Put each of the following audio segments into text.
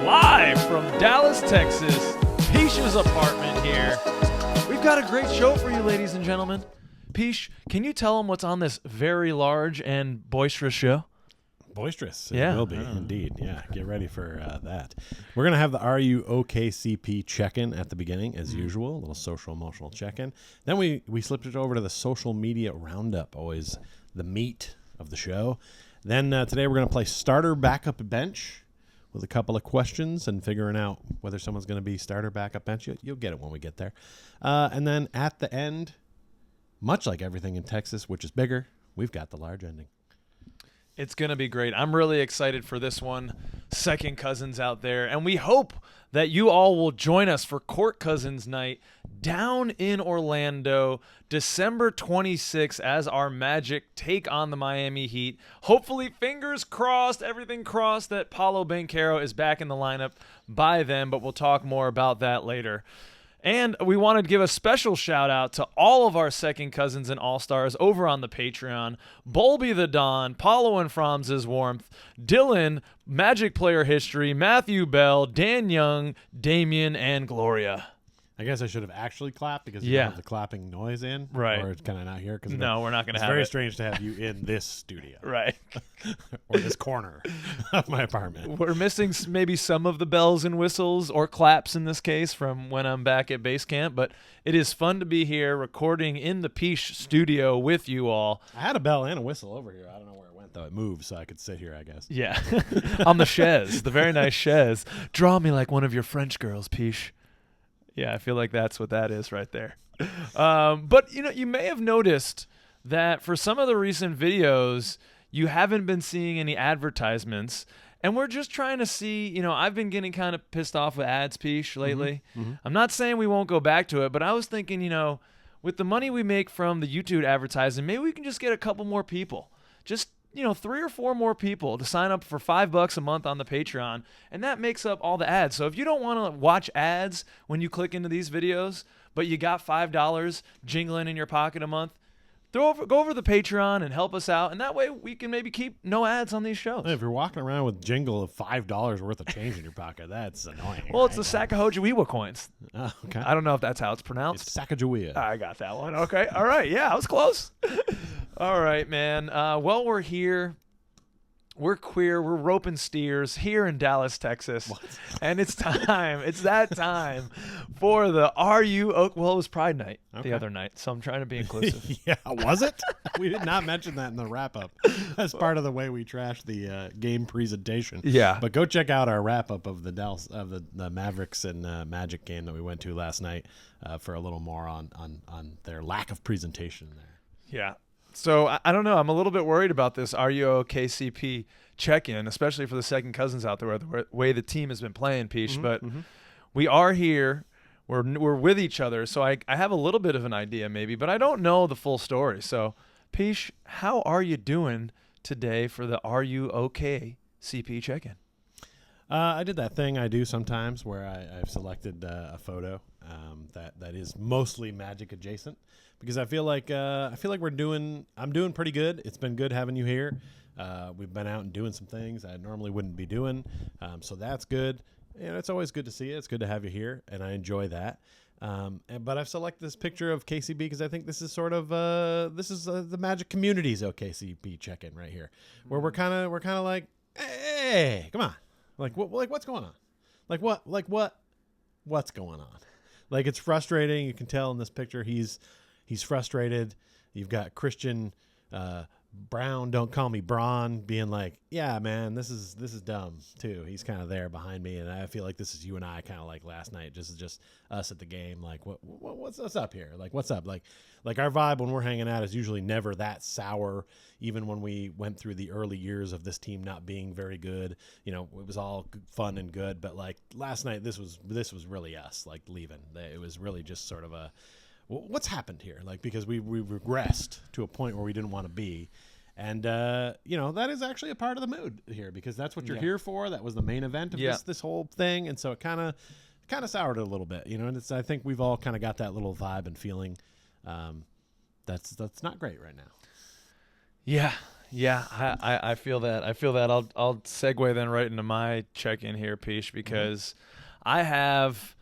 live from Dallas, Texas, Pich's apartment here. We've got a great show for you, ladies and gentlemen. Pich, can you tell them what's on this very large and boisterous show? Boisterous. Yeah. It will be, indeed. Yeah, get ready for that. We're going to have the Are You OK CP check-in at the beginning, as usual, a little social-emotional check-in. Then we slipped it over to the social media roundup, always the meat of the show. Then today we're going to play starter, backup, bench with a couple of questions and figuring out whether someone's going to be starter, backup, bench. You'll get it when we get there. And then at the end, much like everything in Texas, which is bigger, we've got the large ending. It's going to be great. I'm really excited for this one. Second Cousins out there. And we hope that you all will join us for Court Cousins Night down in Orlando, December 26th, as our Magic take on the Miami Heat. Hopefully, fingers crossed, everything crossed, that Paolo Banchero is back in the lineup by then, but we'll talk more about that later. And we wanted to give a special shout out to all of our second cousins and all-stars over on the Patreon. Bolby the Don, Paulo and Franz's Warmth, Dylan, Magic Player History, Matthew Bell, Dan Young, Damien, and Gloria. I guess I should have actually clapped because you don't have the clapping noise in. Right. Or it's kind of not here. No, we're not going to have it. It's very strange to have you in this studio. Right. Or this corner of my apartment. We're missing maybe some of the bells and whistles or claps in this case from when I'm back at base camp, but it is fun to be here recording in the Pich studio with you all. I had a bell and a whistle over here. I don't know where it went, though. It moved, so I could sit here, I guess. Yeah. On the chaise, the very nice chaise. Draw me like one of your French girls, Pich. Yeah, I feel like that's what that is right there. But, you may have noticed that for some of the recent videos, you haven't been seeing any advertisements. And we're just trying to see, I've been getting kind of pissed off with ads, Pich, lately. Mm-hmm. I'm not saying we won't go back to it, but I was thinking, with the money we make from the YouTube advertising, maybe we can just get a couple more people. Just 3 or 4 more people to sign up for $5 a month on the Patreon, and that makes up all the ads. So if you don't want to watch ads when you click into these videos, but you got $5 jingling in your pocket a month, go over the Patreon and help us out, and that way we can maybe keep no ads on these shows. If you're walking around with jingle of $5 worth of change in your pocket, that's annoying. Well, it's the Sacagawea coins. Oh, okay. I don't know if that's how it's pronounced. It's Sacagawea. I got that one. Okay. All right. Yeah, I was close. All right, man. Well, we're here. We're queer. We're roping steers here in Dallas, Texas. What? And it's time. It's that time for the Are You OK? Well, it was Pride Night the other night, so I'm trying to be inclusive. Yeah, was it? We did not mention that in the wrap-up as part of the way we trash the game presentation. Yeah. But go check out our wrap-up of the Mavericks and Magic game that we went to last night for a little more on their lack of presentation there. Yeah. So, I don't know. I'm a little bit worried about this Are You OK CP check-in, especially for the second cousins out there, the way the team has been playing, Pich. But we are here. We're with each other. So, I have a little bit of an idea maybe, but I don't know the full story. So, Pich, how are you doing today for the Are You OK CP check-in? I did that thing I do sometimes where I've selected a photo that is mostly Magic adjacent because I feel like I'm doing pretty good. It's been good having you here. We've been out and doing some things I normally wouldn't be doing, so that's good. And it's always good to see you. It's good to have you here, and I enjoy that. But I've selected this picture of KCB because I think this is sort of the Magic community's OKCP check-in right here, where we're kind of like, hey, come on. What's going on? What's going on? Like, it's frustrating. You can tell in this picture he's frustrated. You've got Christian Brown, don't call me Braun, being like, yeah, man, this is dumb too. He's kind of there behind me, and I feel like this is you and I kind of like last night, just us at the game. Like, what's up here? Like, what's up? Like our vibe when we're hanging out is usually never that sour. Even when we went through the early years of this team not being very good, it was all fun and good. But like last night, this was really us like leaving. It was really just sort of a, what's happened here? Like, because we regressed to a point where we didn't want to be. And, that is actually a part of the mood here because that's what you're here for. That was the main event of this whole thing. And so it kind of soured it a little bit, and I think we've all kind of got that little vibe and feeling that's not great right now. Yeah. Yeah, I feel that. I feel that. I'll segue then right into my check-in here, Pish, because I have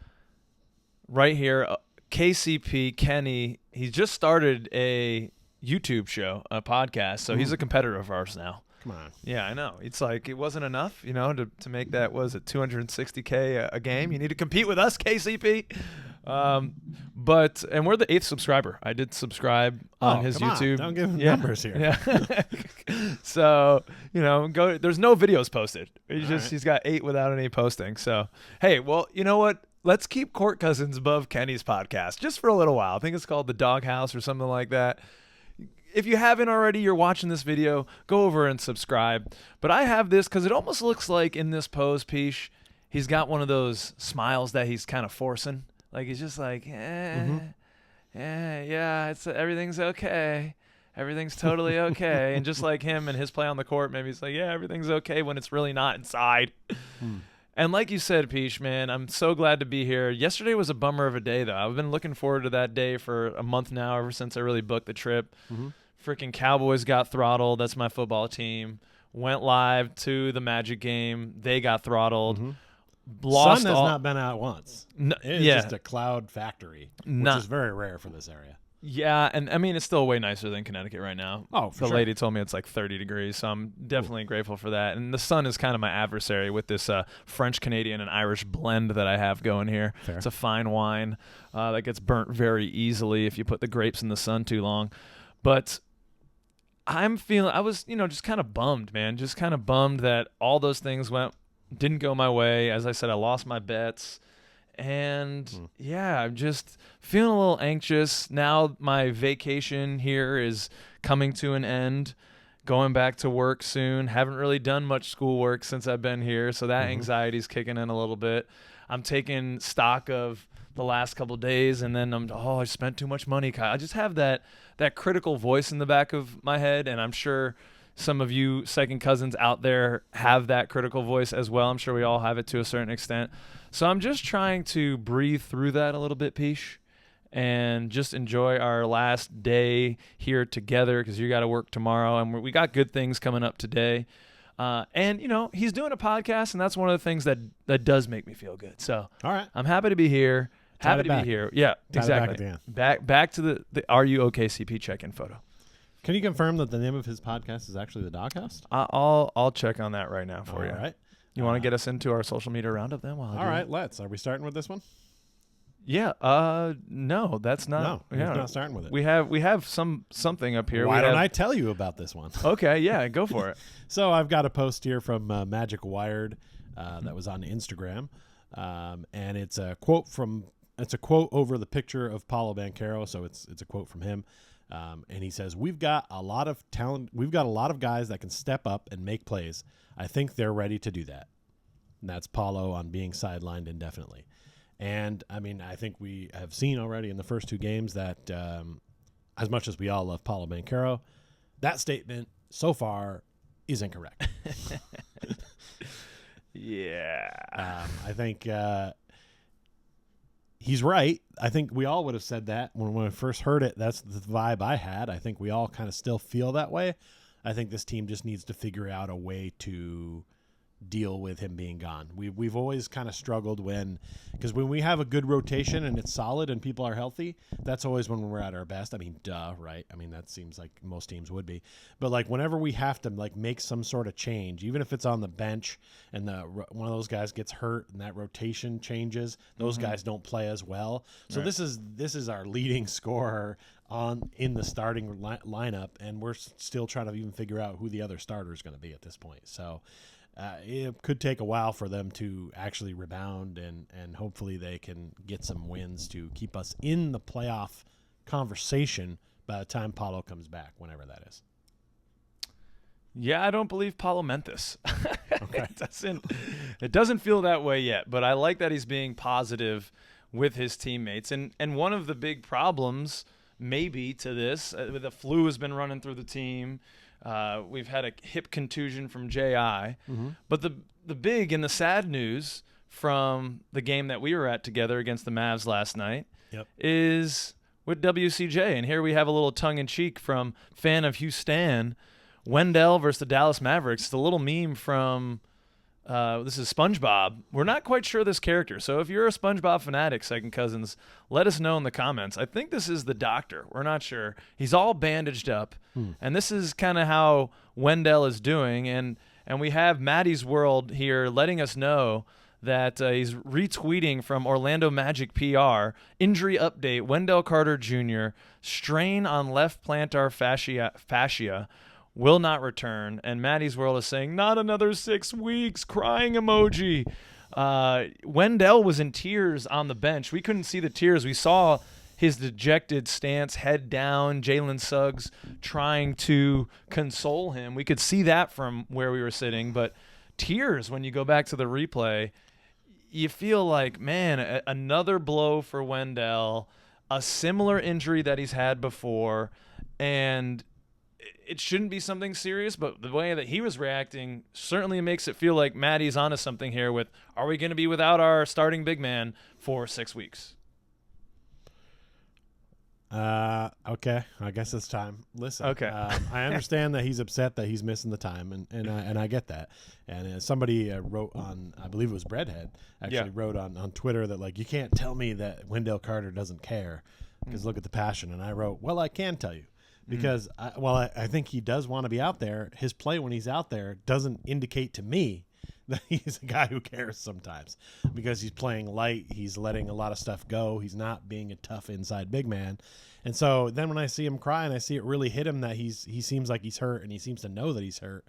right here KCP Kenny. He just started a YouTube show, a podcast, so he's a competitor of ours now. Come on. Yeah, I know. It's like it wasn't enough, to make that, was it $260K a game? You need to compete with us, KCP. And we're the 8th subscriber. I did subscribe on his YouTube. Don't give him numbers here. Yeah. So, go. There's no videos posted. He's got 8 without any posting. So, hey, well, you know what? Let's keep Court Cousins above Kenny's podcast just for a little while. I think it's called The Doghouse or something like that. If you haven't already, you're watching this video, go over and subscribe. But I have this because it almost looks like in this pose, Pish, he's got one of those smiles that he's kind of forcing. Like he's just like, yeah, everything's okay. Everything's totally okay. And just like him and his play on the court, maybe he's like, yeah, everything's okay when it's really not inside. And like you said, Pish, man, I'm so glad to be here. Yesterday was a bummer of a day, though. I've been looking forward to that day for a month now, ever since I really booked the trip. Freaking Cowboys got throttled. That's my football team. Went live to the Magic game. They got throttled. Lost Sun has not been out once. It is just a cloud factory, which is very rare for this area. Yeah, and I mean, it's still way nicer than Connecticut right now. Oh, for The sure. lady told me it's like 30 degrees, so I'm definitely grateful for that. And the sun is kind of my adversary with this French-Canadian and Irish blend that I have going here. Fair. It's a fine wine that gets burnt very easily if you put the grapes in the sun too long. But I was, just kind of bummed, man. Just kind of bummed that all those things didn't go my way. As I said, I lost my bets. And yeah, I'm just feeling a little anxious. Now my vacation here is coming to an end. Going back to work soon. Haven't really done much schoolwork since I've been here, so that anxiety's kicking in a little bit. I'm taking stock of the last couple of days, and then I spent too much money, Kyle. I just have that critical voice in the back of my head, and I'm sure some of you second cousins out there have that critical voice as well. I'm sure we all have it to a certain extent. So I'm just trying to breathe through that a little bit, Pish, and just enjoy our last day here together, because you got to work tomorrow, and we got good things coming up today. And he's doing a podcast, and that's one of the things that does make me feel good. So all right, I'm happy to be here. Happy to be here. Yeah, exactly. Back to the Are You OK CP check-in photo. Can you confirm that the name of his podcast is actually The Doghouse? I'll check on that right now for you. All right. You want to get us into our social media roundup then? All right, let's. Are we starting with this one? Yeah. No, that's not. No, we're not starting with it. We have something up here. Why don't I tell you about this one? Okay, yeah, go for it. So I've got a post here from Magic Wired that was on Instagram, and it's a quote over the picture of Paolo Banchero. So it's a quote from him. And he says, "We've got a lot of talent. We've got a lot of guys that can step up and make plays. I think they're ready to do that." And that's Paolo on being sidelined indefinitely. And, I mean, I think we have seen already in the first 2 games that as much as we all love Paolo Banchero, that statement so far is incorrect. Yeah. I think he's right. I think we all would have said that when I first heard it. That's the vibe I had. I think we all kind of still feel that way. I think this team just needs to figure out a way to deal with him being gone. We've always kind of struggled because when we have a good rotation and it's solid and people are healthy, that's always when we're at our best. I mean, right? I mean, that seems like most teams would be. But like whenever we have to like make some sort of change, even if it's on the bench and one of those guys gets hurt and that rotation changes, those guys don't play as well. So Right. this is our leading scorer in the starting lineup, and we're still trying to even figure out who the other starter is going to be at this point. So it could take a while for them to actually rebound, and hopefully they can get some wins to keep us in the playoff conversation by the time Paolo comes back, whenever that is. Yeah, I don't believe Paolo meant this. Okay. It doesn't feel that way yet, but I like that he's being positive with his teammates. And one of the big problems maybe to this, the flu has been running through the team. We've had a hip contusion from J.I. But the big and the sad news from the game that we were at together against the Mavs last night is with WCJ. And here we have a little tongue-in-cheek from fan of Houston Wendell versus the Dallas Mavericks. The little meme from this is SpongeBob. We're not quite sure this character, so if you're a SpongeBob fanatic, Second Cousins, let us know in the comments. I think this is the doctor. We're not sure. He's all bandaged up, and this is kind of how Wendell is doing. And we have Maddie's World here letting us know that he's retweeting from Orlando Magic PR. Injury update, Wendell Carter Jr., strain on left plantar fascia, will not return. And Maddie's World is saying, not another 6 weeks, crying emoji. Wendell was in tears on the bench. We couldn't see the tears. We saw his dejected stance, head down, Jalen Suggs trying to console him. We could see that from where we were sitting, but tears when you go back to the replay, you feel like, man, another blow for Wendell, a similar injury that he's had before, and it shouldn't be something serious, but the way that he was reacting certainly makes it feel like Maddie's onto something here with, are we going to be without our starting big man for 6 weeks? Okay. I guess it's time. Listen. Okay. I understand that he's upset that he's missing the time, and I get that. And somebody wrote on, I believe it was Breadhead, actually wrote on Twitter that, like, you can't tell me that Wendell Carter doesn't care because look at the passion. And I wrote, well, I can tell you. Because, I think he does want to be out there. His play when he's out there doesn't indicate to me that he's a guy who cares sometimes because he's playing light. He's letting a lot of stuff go. He's not being a tough inside big man. And so then when I see him cry and I see it really hit him that he seems like he's hurt and he seems to know that he's hurt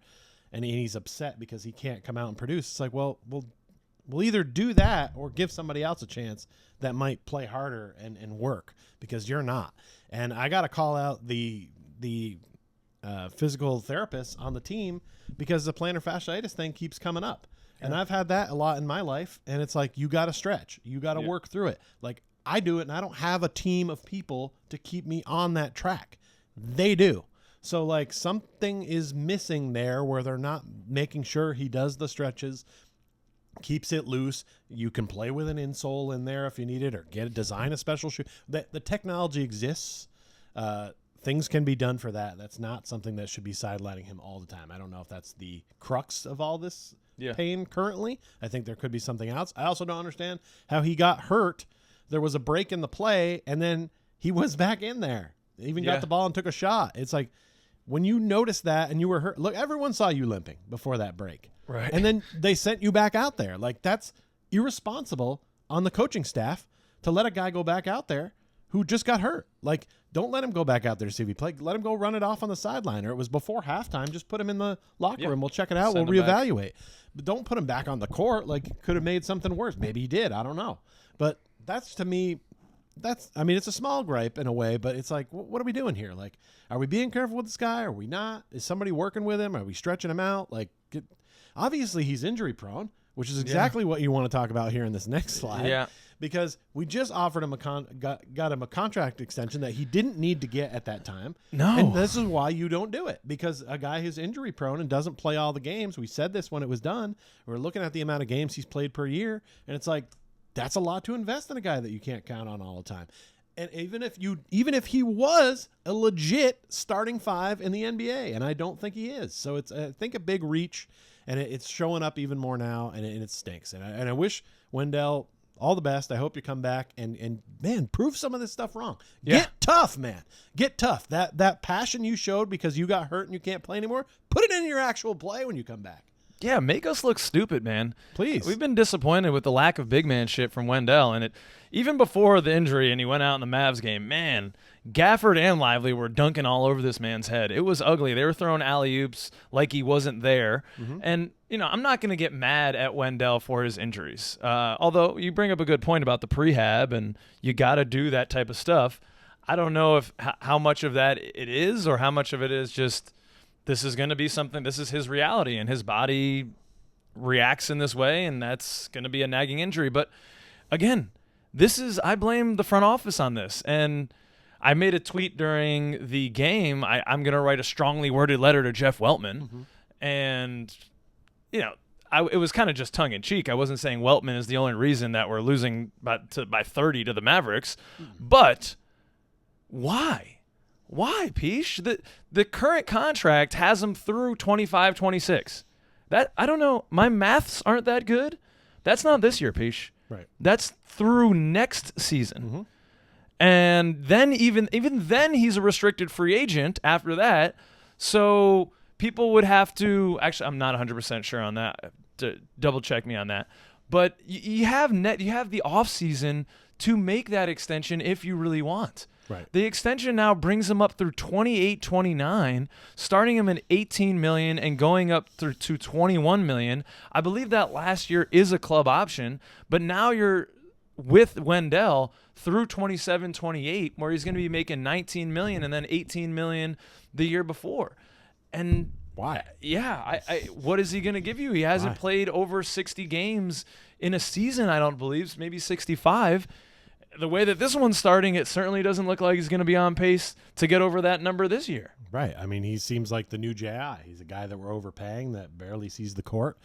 and he's upset because he can't come out and produce. It's like, well, we'll either do that or give somebody else a chance that might play harder and work because you're not. And I got to call out the physical therapist on the team because the plantar fasciitis thing keeps coming up. And I've had that a lot in my life. And it's like, you got to stretch. You got to work through it. Like I do it, and I don't have a team of people to keep me on that track. They do. So like something is missing there where they're not making sure he does the stretches, keeps it loose. You can play with an insole in there if you need it, or design a special shoe. The technology exists. Things can be done for that. That's not something that should be sidelining him all the time. I don't know if that's the crux of all this pain currently. I think there could be something else. I also don't understand how he got hurt. There was a break in the play, and then he was back in there. He even got the ball and took a shot. It's like when you noticed that and you were hurt. Look, everyone saw you limping before that break. Right. And then they sent you back out there. Like, that's irresponsible on the coaching staff to let a guy go back out there who just got hurt. Like, don't let him go back out there to see if he played. Let him go run it off on the sideline, or it was before halftime. Just put him in the locker room. We'll check it out. We'll reevaluate. But don't put him back on the court. Like, could have made something worse. Maybe he did. I don't know. But that's, to me, it's a small gripe in a way, but it's like, what are we doing here? Like, are we being careful with this guy? Are we not? Is somebody working with him? Are we stretching him out? Like, obviously he's injury prone, which is exactly what you want to talk about here in this next slide. Yeah. Because we just offered him got him a contract extension that he didn't need to get at that time. No. And this is why you don't do it. Because a guy who's injury prone and doesn't play all the games, we said this when it was done, we're looking at the amount of games he's played per year, and it's like, that's a lot to invest in a guy that you can't count on all the time. And even if he was a legit starting five in the NBA, and I don't think he is. So it's, I think, a big reach, and it's showing up even more now, and it stinks. And I wish Wendell all the best. I hope you come back and man, prove some of this stuff wrong. Yeah. Get tough, man. Get tough. That passion you showed because you got hurt and you can't play anymore, put it in your actual play when you come back. Yeah, make us look stupid, man. Please. We've been disappointed with the lack of big man shit from Wendell, and even before the injury and he went out in the Mavs game, man, Gafford and Lively were dunking all over this man's head. It was ugly. They were throwing alley-oops like he wasn't there. Mm-hmm. And, I'm not going to get mad at Wendell for his injuries. Although you bring up a good point about the prehab, and you got to do that type of stuff. I don't know how much of that it is, or how much of it is just this is going to be something, this is his reality, and his body reacts in this way, and that's going to be a nagging injury. But again, I blame the front office on this. And I made a tweet during the game. I'm going to write a strongly worded letter to Jeff Weltman. Mm-hmm. And, it was kind of just tongue in cheek. I wasn't saying Weltman is the only reason that we're losing by 30 to the Mavericks. Mm-hmm. But why? Why, Peach? The current contract has him through 25, 26. That I don't know. My maths aren't that good. That's not this year, Peach. Right. That's through next season. And then even then he's a restricted free agent after that. So people would have to actually I'm not 100% sure on that. To double check me on that. But you have the offseason to make that extension if you really want. Right. The extension now brings him up through 28, 29, starting him at 18 million and going up through to 21 million. I believe that last year is a club option, but now you're with Wendell through 27, 28, where he's going to be making 19 million and then 18 million the year before. And why? Yeah, what is he going to give you? He hasn't played over 60 games in a season, I don't believe, maybe 65. The way that this one's starting, it certainly doesn't look like he's going to be on pace to get over that number this year. Right. I mean, he seems like the new J.I. He's a guy that we're overpaying that barely sees the court,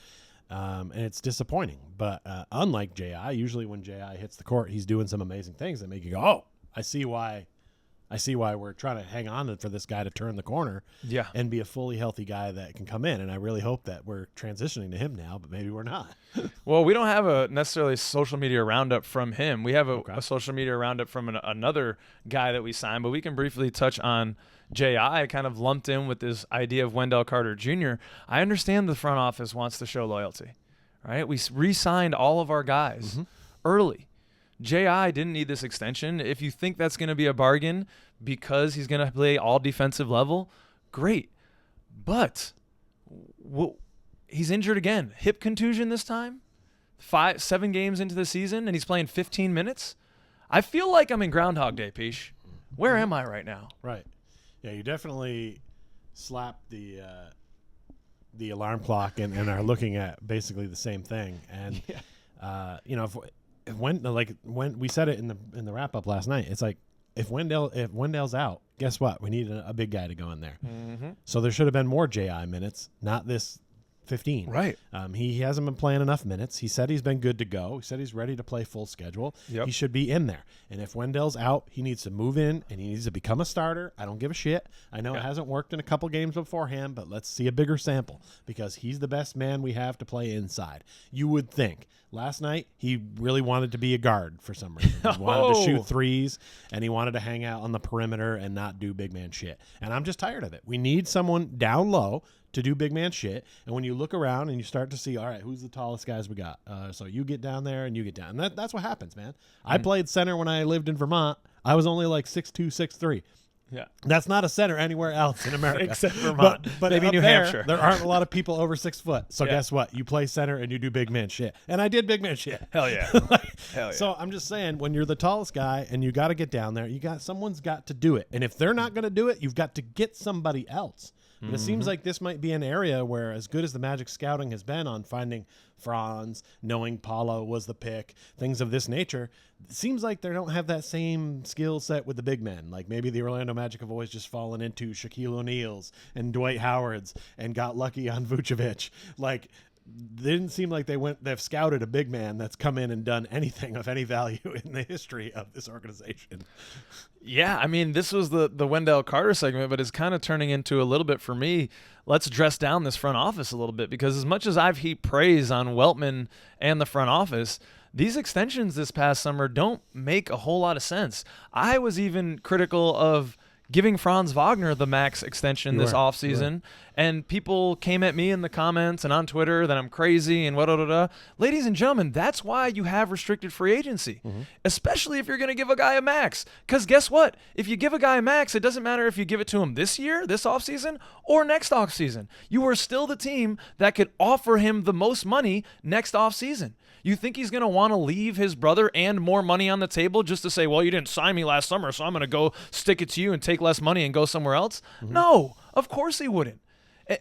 and it's disappointing. But unlike J.I., usually when J.I. hits the court, he's doing some amazing things that make you go, oh, I see why we're trying to hang on for this guy to turn the corner and be a fully healthy guy that can come in. And I really hope that we're transitioning to him now, but maybe we're not. Well, we don't have a necessarily social media roundup from him. We have a social media roundup from another guy that we signed, but we can briefly touch on J.I. kind of lumped in with this idea of Wendell Carter Jr. I understand the front office wants to show loyalty, right? We re-signed all of our guys early. J.I. didn't need this extension. If you think that's going to be a bargain because he's going to play all defensive level, great. But he's injured again. Hip contusion this time, 7 games into the season, and he's playing 15 minutes. I feel like I'm in Groundhog Day, Peach. Where am I right now? Right. Yeah, you definitely slapped the alarm clock and are looking at basically the same thing. And, you know, when we said it in the wrap up last night, it's like if Wendell's out, guess what? We need a big guy to go in there. So there should have been more J.I. minutes, not this 15. Right. He hasn't been playing enough minutes. He said he's been good to go. He said he's ready to play full schedule. He should be in there. And if Wendell's out, he needs to move in and he needs to become a starter. I don't give a shit. I know it hasn't worked in a couple games beforehand, but let's see a bigger sample because he's the best man we have to play inside. You would think. Last night, he really wanted to be a guard for some reason. He wanted to shoot threes, and he wanted to hang out on the perimeter and not do big man shit. And I'm just tired of it. We need someone down low to do big man shit. And when you look around and you start to see, all right, who's the tallest guys we got? So you get down there and you get down. And that's what happens, man. I played center when I lived in Vermont. I was only like 6'2", 6'3". Yeah, that's not a center anywhere else in America except Vermont, but maybe New Hampshire. There aren't a lot of people over 6 foot. So guess what? You play center and you do big man shit. And I did big man shit. Hell yeah, hell yeah. So I'm just saying, when you're the tallest guy and you got to get down there, someone's got to do it. And if they're not going to do it, you've got to get somebody else. But it seems like this might be an area where, as good as the Magic scouting has been on finding Franz, knowing Paolo was the pick, things of this nature, it seems like they don't have that same skill set with the big men. Like maybe the Orlando Magic have always just fallen into Shaquille O'Neal's and Dwight Howard's and got lucky on Vucevic. Like, they didn't seem like they've scouted a big man that's come in and done anything of any value in the history of this organization. Yeah, I mean, this was the Wendell Carter segment, but it's kind of turning into a little bit for me, let's dress down this front office a little bit, because as much as I've heaped praise on Weltman and the front office, these extensions this past summer don't make a whole lot of sense. I was even critical of giving Franz Wagner the max extension this offseason, and people came at me in the comments and on Twitter that I'm crazy and Ladies and gentlemen, that's why you have restricted free agency, especially if you're going to give a guy a max. Because guess what? If you give a guy a max, it doesn't matter if you give it to him this year, this offseason, or next offseason. You are still the team that could offer him the most money next offseason. You think he's going to want to leave his brother and more money on the table just to say, well, you didn't sign me last summer, so I'm going to go stick it to you and take less money and go somewhere else? No, of course he wouldn't.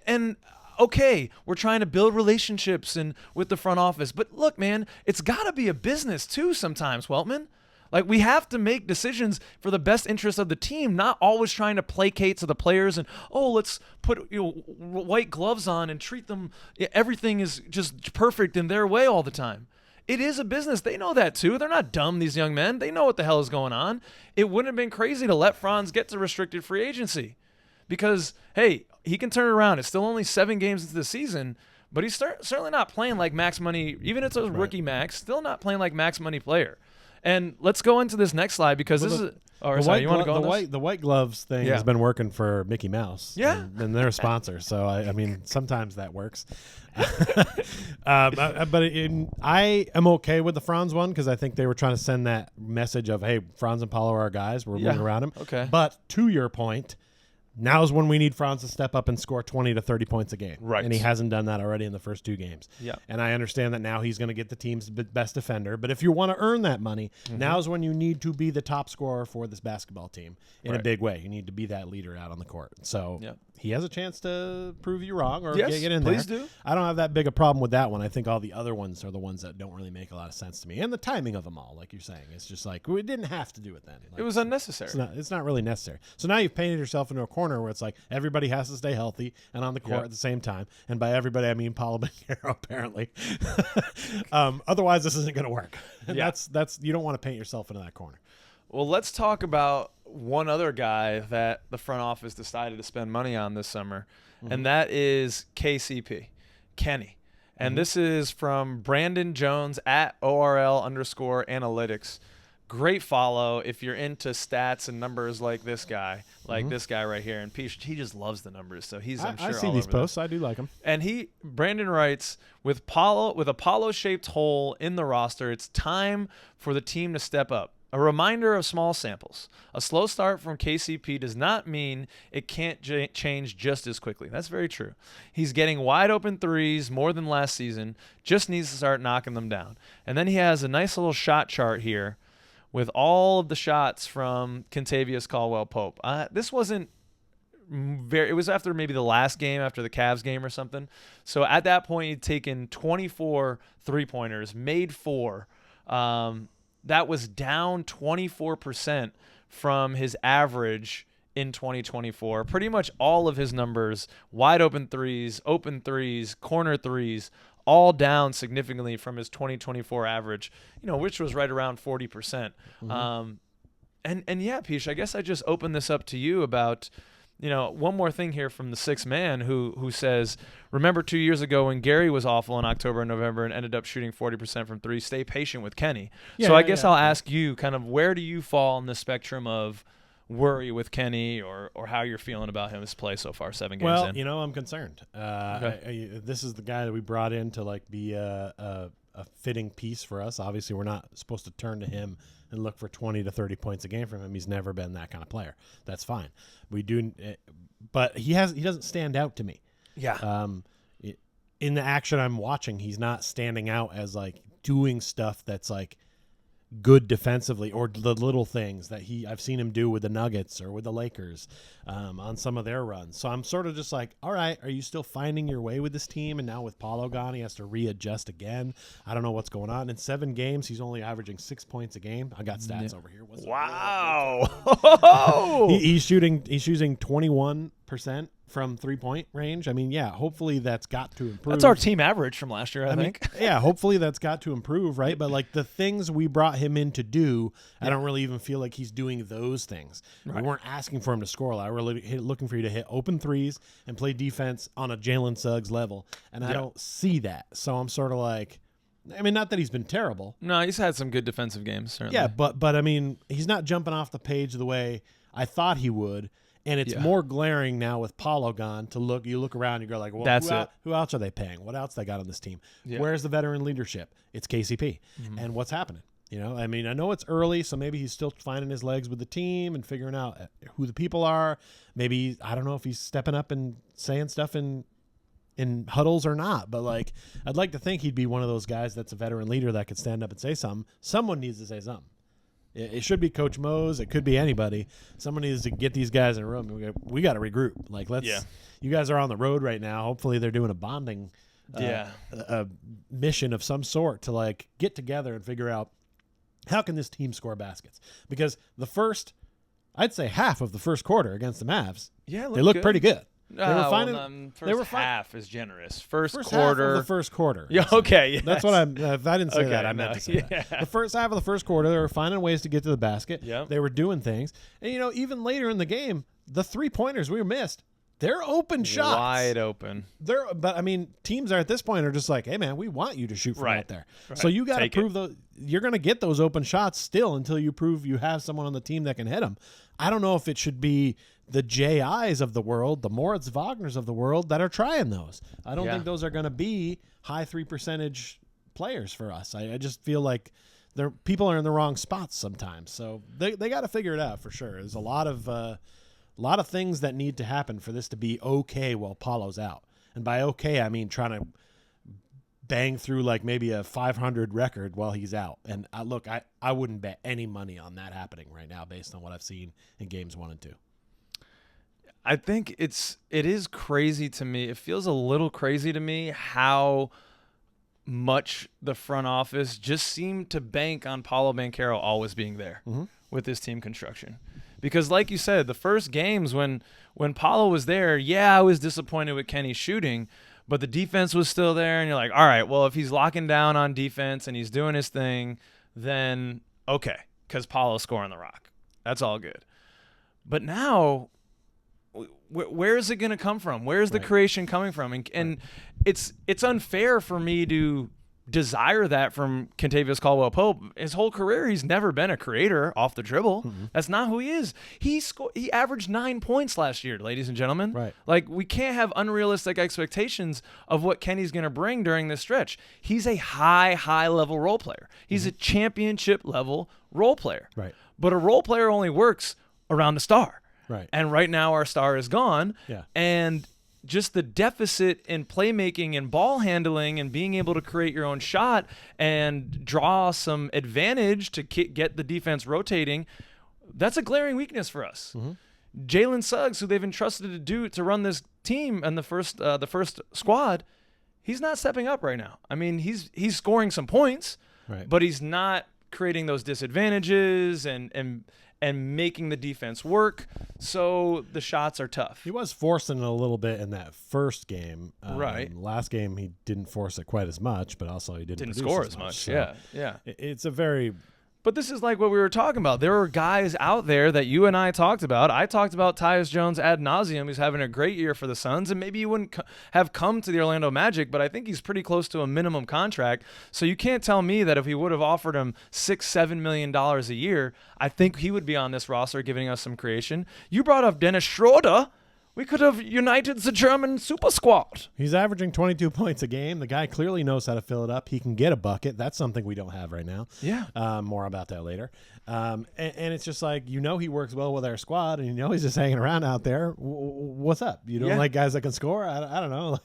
And okay, we're trying to build relationships and with the front office. But look, man, it's got to be a business too sometimes, Weltman. Like, we have to make decisions for the best interest of the team, not always trying to placate to the players and, oh, let's put white gloves on and treat them. Everything is just perfect in their way all the time. It is a business. They know that too. They're not dumb, these young men. They know what the hell is going on. It wouldn't have been crazy to let Franz get to restricted free agency because, hey, he can turn it around. It's still only 7 games into the season, but he's certainly not playing like max money. Even if it's a rookie max, still not playing like max money player. And let's go into this next slide because this is – you want to go on this? The white gloves thing has been working for Mickey Mouse. Yeah. And they're a sponsor. So, I mean, sometimes that works. I am okay with the Franz one because I think they were trying to send that message of, hey, Franz and Paolo are our guys. We're moving around him. Okay. But to your point, now's when we need Franz to step up and score 20 to 30 points a game. Right. And he hasn't done that already in the first 2 games. Yeah. And I understand that now he's going to get the team's best defender. But if you want to earn that money, now's when you need to be the top scorer for this basketball team in a big way. You need to be that leader out on the court. So he has a chance to prove you wrong or get in there. Please do. I don't have that big a problem with that one. I think all the other ones are the ones that don't really make a lot of sense to me. And the timing of them all, like you're saying, it's just like we didn't have to do it then. Like, it was unnecessary. It's not really necessary. So now you've painted yourself into a corner where it's like everybody has to stay healthy and on the court at the same time. And by everybody, I mean Paolo Banchero, apparently. Otherwise, this isn't going to work. And that's you don't want to paint yourself into that corner. Well, let's talk about one other guy that the front office decided to spend money on this summer, and that is KCP, Kenny. And this is from Brandon Jones at ORL_analytics. Great follow if you're into stats and numbers like this guy, this guy right here. And Pich, he just loves the numbers, so he's I'm sure I see all these over posts. them. I do like them. And Brandon writes, with a Apollo-shaped hole in the roster, it's time for the team to step up. A reminder of small samples. A slow start from KCP does not mean it can't change just as quickly. That's very true. He's getting wide open threes more than last season, just needs to start knocking them down. And then he has a nice little shot chart here with all of the shots from Kentavious Caldwell-Pope. This wasn't it was after maybe the last game, after the Cavs game or something. So at that point, he'd taken 24 3-pointers, made 4. That was down 24% from his average in 2024. Pretty much all of his numbers, wide open threes, corner threes, all down significantly from his 2024 average, which was right around 40%. And yeah, Pich, I guess I just opened this up to you about, one more thing here from the sixth man who says, remember 2 years ago when Gary was awful in October and November and ended up shooting 40% from 3, stay patient with Kenny. So I guess I'll ask you kind of where do you fall on the spectrum of worry with Kenny or how you're feeling about his play so far, 7 games in? I'm concerned. This is the guy that we brought in to be a fitting piece for us. Obviously, we're not supposed to turn to him and look for 20 to 30 points a game from him. He's never been that kind of player. That's fine. We do, but he doesn't stand out to me. Yeah. In the action I'm watching, he's not standing out as doing stuff that's good defensively or the little things that I've seen him do with the Nuggets or with the Lakers on some of their runs. So I'm sort of just all right, are you still finding your way with this team? And now with Paolo gone, he has to readjust again. I don't know what's going on. In 7 games, he's only averaging 6 points a game. I got stats over here. Wow. He's shooting 21% from 3-point range. I mean, hopefully that's got to improve. That's our team average from last year, I think. Hopefully that's got to improve, right? But the things we brought him in to do, I don't really even feel like he's doing those things. Right. We weren't asking for him to score a lot. We're looking for you to hit open threes and play defense on a Jalen Suggs level, and I don't see that. So I'm sort of not that he's been terrible. No, he's had some good defensive games, certainly. Yeah, but I mean, he's not jumping off the page the way I thought he would. And it's more glaring now with Paolo gone you look around and you go well, who else are they paying? What else they got on this team? Yeah. Where's the veteran leadership? It's KCP. And what's happening? I mean, I know it's early, so maybe he's still finding his legs with the team and figuring out who the people are. Maybe, I don't know if he's stepping up and saying stuff in huddles or not, but I'd like to think he'd be one of those guys that's a veteran leader that could stand up and say something. Someone needs to say something. It should be Coach Mose. It could be anybody. Someone needs to get these guys in a room. We got to regroup. You guys are on the road right now. Hopefully they're doing a bonding a mission of some sort to get together and figure out how can this team score baskets? Because I'd say half of the first quarter against the Mavs, they look pretty good. They were finding half is generous. First half quarter, of the first quarter. Yeah, okay, yes. That's what if I didn't say that, I meant to say that. The first half of the first quarter, they were finding ways to get to the basket. Yep. They were doing things, and even later in the game, the 3-pointers we missed. They're open shots. Wide open. But I mean, teams at this point are just like, hey man, we want you to shoot from out there. Right. So you got to prove those. You're going to get those open shots still until you prove you have someone on the team that can hit them. I don't know if it should be the J.I.'s of the world, the Moritz Wagners of the world that are trying those. I don't think those are going to be high 3% players for us. I just feel like people are in the wrong spots sometimes. So they got to figure it out for sure. There's a lot of things that need to happen for this to be okay while Paolo's out. And by okay, I mean trying to bang through like maybe a 500 record while he's out. And I wouldn't bet any money on that happening right now based on what I've seen in games 1 and 2. I think it is crazy to me. It feels a little crazy to me how much the front office just seemed to bank on Paolo Banchero always being there with his team construction. Because like you said, the first games when Paolo was there, I was disappointed with Kenny's shooting, but the defense was still there, and you're like, all right, well, if he's locking down on defense and he's doing his thing, then okay, because Paolo's scoring the rock. That's all good. But now, where is it going to come from? Where is the creation coming from? And it's unfair for me to desire that from Kentavious Caldwell-Pope. His whole career, he's never been a creator off the dribble. That's not who he is. He averaged 9 points last year, ladies and gentlemen. Right. Like, we can't have unrealistic expectations of what Kenny's going to bring during this stretch. He's a high level role player. He's a championship level role player. Right. But a role player only works around the star. Right. And right now our star is gone. Yeah. And just the deficit in playmaking and ball handling and being able to create your own shot and draw some advantage to get the defense rotating, that's a glaring weakness for us. Jalen Suggs, who they've entrusted to run this team and the first squad, he's not stepping up right now. I mean, he's scoring some points, but he's not creating those disadvantages and making the defense work, so the shots are tough. He was forcing it a little bit in that first game. Right. Last game, he didn't force it quite as much, but also he didn't score as much. So yeah. It's a very... But this is like what we were talking about. There were guys out there that you and I talked about. I talked about Tyus Jones ad nauseum. He's having a great year for the Suns, and maybe he wouldn't have come to the Orlando Magic, but I think he's pretty close to a minimum contract. So you can't tell me that if we would have offered him $6-7 million a year, I think he would be on this roster giving us some creation. You brought up Dennis Schroeder. We could have united the German super squad. He's averaging 22 points a game. The guy clearly knows how to fill it up. He can get a bucket. That's something we don't have right now. Yeah. More about that later. And it's just like, he works well with our squad, and he's just hanging around out there. What's up? You don't like guys that can score? I don't know.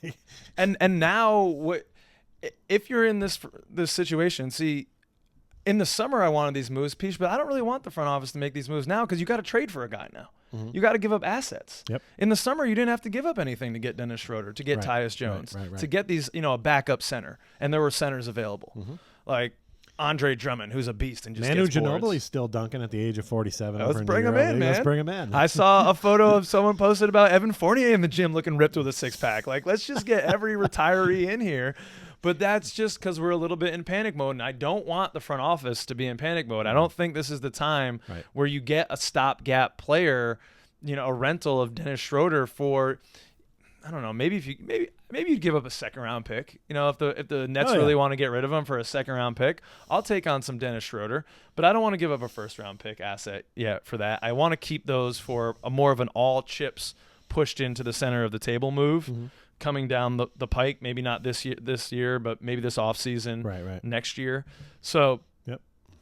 And now, if you're in this situation, see, in the summer I wanted these moves, Pich, but I don't really want the front office to make these moves now because you got to trade for a guy now. You got to give up assets. Yep. In the summer, you didn't have to give up anything to get Dennis Schroeder, to get Tyus Jones, to get these, a backup center, and there were centers available, like Andre Drummond, who's a beast and just Manu gets boards. Ginobili's still dunking at the age of 47. Let's bring him in, man. Let's bring him in. I saw a photo of someone posted about Evan Fournier in the gym looking ripped with a six-pack. Like, let's just get every retiree in here. But that's just because we're a little bit in panic mode, and I don't want the front office to be in panic mode. I don't think this is the time where you get a stopgap player, a rental of Dennis Schroeder for, I don't know, maybe you'd give up a second-round pick. If the Nets really want to get rid of him for a second-round pick, I'll take on some Dennis Schroeder. But I don't want to give up a first-round pick asset yet for that. I want to keep those for a more of an all chips pushed into the center of the table move. Coming down the pike, maybe not this year, but maybe this offseason, next year. So,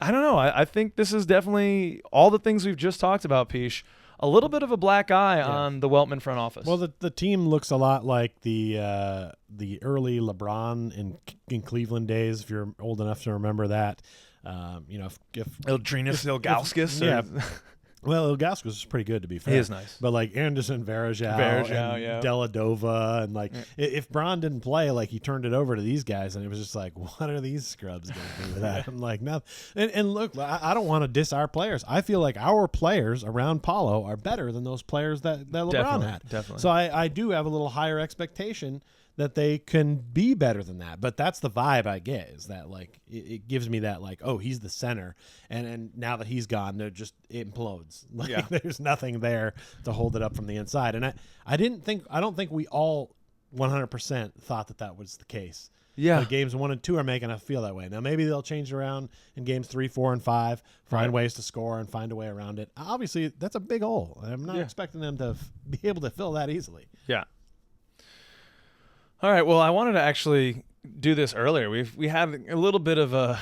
I don't know. I think this is definitely all the things we've just talked about, Pich. A little bit of a black eye on the Weltman front office. Well, the team looks a lot like the early LeBron in Cleveland days, if you're old enough to remember that. If Ildrinas Ilgauskas. Well, Ilgauskas was pretty good, to be fair. He is nice. But, like, Anderson, Varejao, and Deladova, and, like, if Braun didn't play, like, he turned it over to these guys, and it was just like, what are these scrubs going to do with that? I'm like, no. And look, I don't want to diss our players. I feel like our players around Paolo are better than those players that LeBron had. Definitely. So I do have a little higher expectation that they can be better than that. But that's the vibe I get, is that, like, it gives me that, like, oh, he's the center. And now that he's gone, it implodes. Like, there's nothing there to hold it up from the inside. And I don't think we all 100% thought that was the case. Yeah. But games 1 and 2 are making us feel that way. Now, maybe they'll change around in games 3, 4, and 5, find ways to score and find a way around it. Obviously, that's a big hole. I'm not expecting them to be able to fill that easily. Yeah. All right. Well, I wanted to actually do this earlier. We had a little bit of a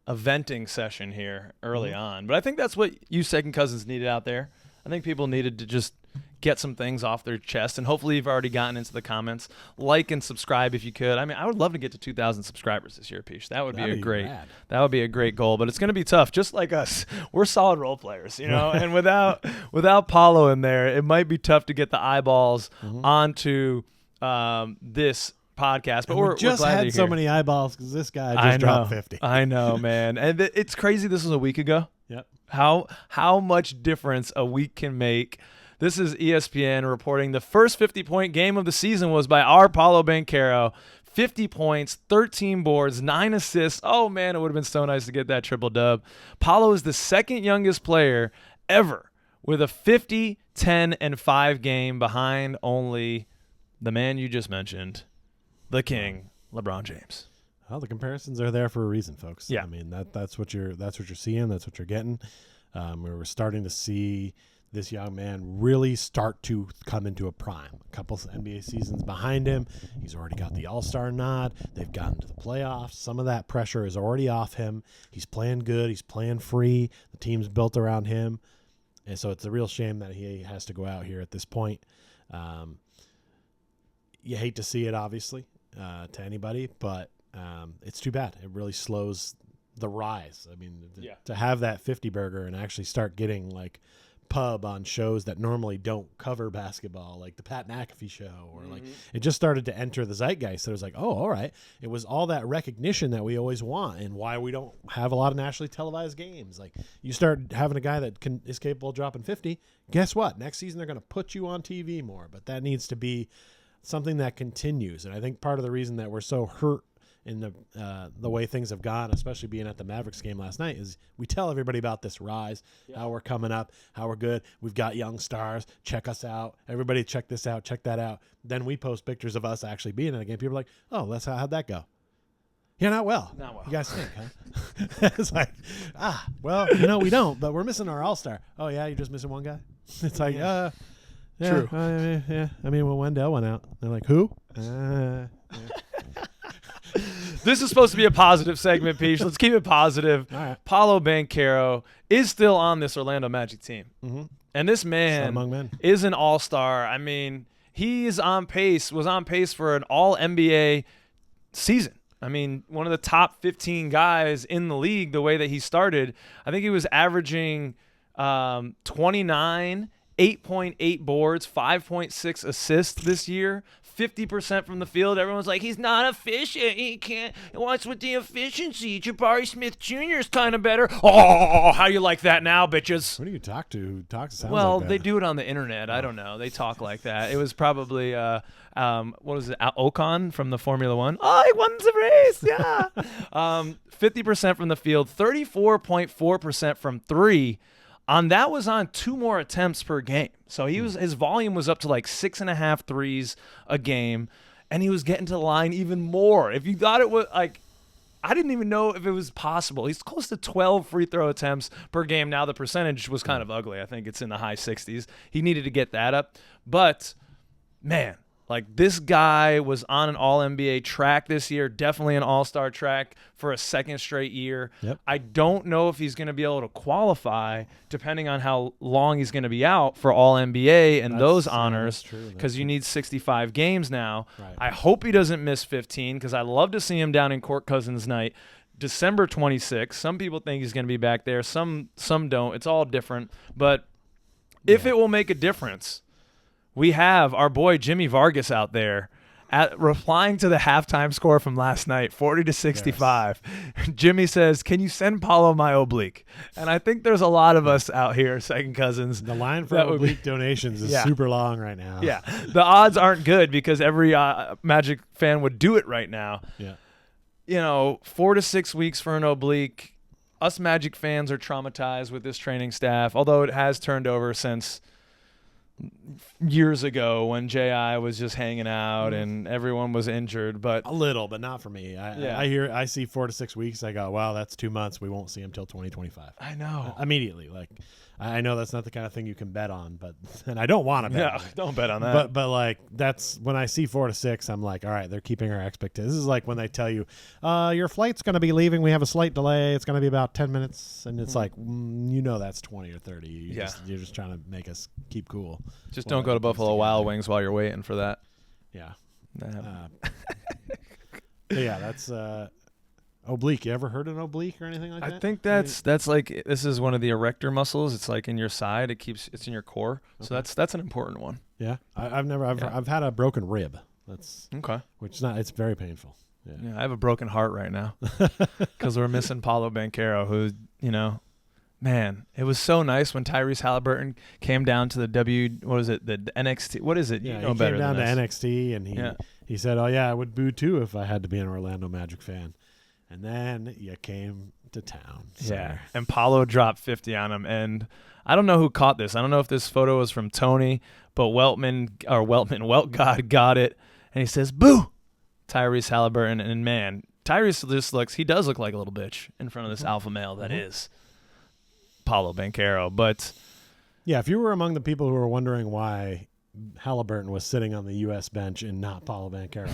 venting session here early on, but I think that's what you second cousins needed out there. I think people needed to just get some things off their chest, and hopefully you've already gotten into the comments. Like and subscribe if you could. I mean, I would love to get to 2,000 subscribers this year, Pish. That would be that would be a great goal, but it's going to be tough. Just like us, we're solid role players, and without Paolo in there, it might be tough to get the eyeballs onto this podcast. But we're just glad had so many eyeballs because this guy just dropped 50. I know, man, and it's crazy. This was a week ago. Yep. How much difference a week can make. This is ESPN reporting the first 50-point game of the season was by our Paolo Banchero. 50 points, 13 boards, 9 assists. Oh, man, it would have been so nice to get that triple dub. Paolo is the second youngest player ever with a 50, 10, and 5 game behind only the man you just mentioned, the king, LeBron James. Well, the comparisons are there for a reason, folks. Yeah. I mean, that's what you're seeing. That's what you're getting. We're starting to see this young man really start to come into a prime. A couple of NBA seasons behind him. He's already got the All-Star nod. They've gotten to the playoffs. Some of that pressure is already off him. He's playing good. He's playing free. The team's built around him. And so it's a real shame that he has to go out here at this point. You hate to see it, obviously, to anybody, but it's too bad. It really slows the rise. I mean, to have that 50 burger and actually start getting, like, pub on shows that normally don't cover basketball, like the Pat McAfee show, or like it just started to enter the zeitgeist. So it was like, oh, all right. It was all that recognition that we always want and why we don't have a lot of nationally televised games. Like, you start having a guy that is capable of dropping 50, guess what? Next season they're going to put you on TV more, but that needs to be something that continues. And I think part of the reason that we're so hurt in the way things have gone, especially being at the Mavericks game last night, is we tell everybody about this rise, how we're coming up, how we're good. We've got young stars. Check us out. Everybody check this out. Check that out. Then we post pictures of us actually being in the game. People are like, oh, how'd that go? Yeah, not well. Not well. You guys stink, huh? It's like, well, we don't, but we're missing our all-star. Oh, yeah, you're just missing one guy? It's like, True. Yeah. I mean, when Wendell went out, they're like, who? Yeah. This is supposed to be a positive segment, Peach. Let's keep it positive. All right. Paolo Banchero is still on this Orlando Magic team. Mm-hmm. And this man is an all-star. I mean, was on pace for an all-NBA season. I mean, one of the top 15 guys in the league the way that he started. I think he was averaging 29, 8.8 boards, 5.6 assists this year, 50% from the field. Everyone's like, he's not efficient. He can't. What's with the efficiency? Jabari Smith Jr. is kind of better. Oh, how you like that now, bitches? Who do you talk to? Who sounds well, like that? They do it on the internet. I don't know. They talk like that. It was probably, what was it, Ocon from the Formula One? Oh, he won the race, yeah. 50% from the field, 34.4% from three. That was on 2 more attempts per game. So his volume was up to like 6.5 threes a game, and he was getting to the line even more. If you thought it was like, I didn't even know if it was possible. He's close to 12 free throw attempts per game. Now the percentage was kind of ugly. I think it's in the high 60s. He needed to get that up. But, man, like, this guy was on an all-NBA track this year, definitely an all-star track for a second straight year. Yep. I don't know if he's going to be able to qualify depending on how long he's going to be out for all-NBA and those honors, because you need 65 games now. Right. I hope he doesn't miss 15 because I'd love to see him down in Court Cousins Night December 26th. Some people think he's going to be back there. Some don't. It's all different. But if it will make a difference. We have our boy Jimmy Vargas out there replying to the halftime score from last night, 40-65. Yes. Jimmy says, "Can you send Paolo my oblique?" And I think there's a lot of us out here, Second Cousins. The line for oblique donations is super long right now. Yeah, the odds aren't good because every Magic fan would do it right now. Yeah, 4 to 6 weeks for an oblique. Us Magic fans are traumatized with this training staff, although it has turned over since years ago when J.I. was just hanging out and everyone was injured. But a little, but not for me. I see 4 to 6 weeks. I go, wow, that's 2 months. We won't see him till 2025. I know. Immediately. Like, I know that's not the kind of thing you can bet on, and I don't want to bet on it. Don't bet on that. But like, that's when I see 4 to 6, I'm like, all right, they're keeping our expectations. This is like when they tell you, your flight's going to be leaving. We have a slight delay. It's going to be about 10 minutes. And it's like, that's 20 or 30. You're just trying to make us keep cool. Just don't go to Buffalo Wild Wings while you're waiting for that. Yeah. That's oblique. You ever heard an oblique or anything like that? I think that's like, this is one of the erector muscles. It's like in your side. It's in your core. Okay. So that's an important one. Yeah. I've had a broken rib. That's okay. It's very painful. Yeah. I have a broken heart right now because we're missing Paolo Banchero, who, man, it was so nice when Tyrese Halliburton came down to the the NXT. What is it? Yeah, he came down to NXT and he said, "Oh yeah, I would boo too if I had to be an Orlando Magic fan." And then you came to town. So. Yeah, and Paolo dropped 50 on him, and I don't know who caught this. I don't know if this photo was from Tony, but Welt God got it, and he says, "Boo!" Tyrese Halliburton, and man, Tyrese does look like a little bitch in front of this alpha male that is Paolo Banchero. But yeah, if you were among the people who were wondering why Halliburton was sitting on the U.S. bench and not Paolo Banchero,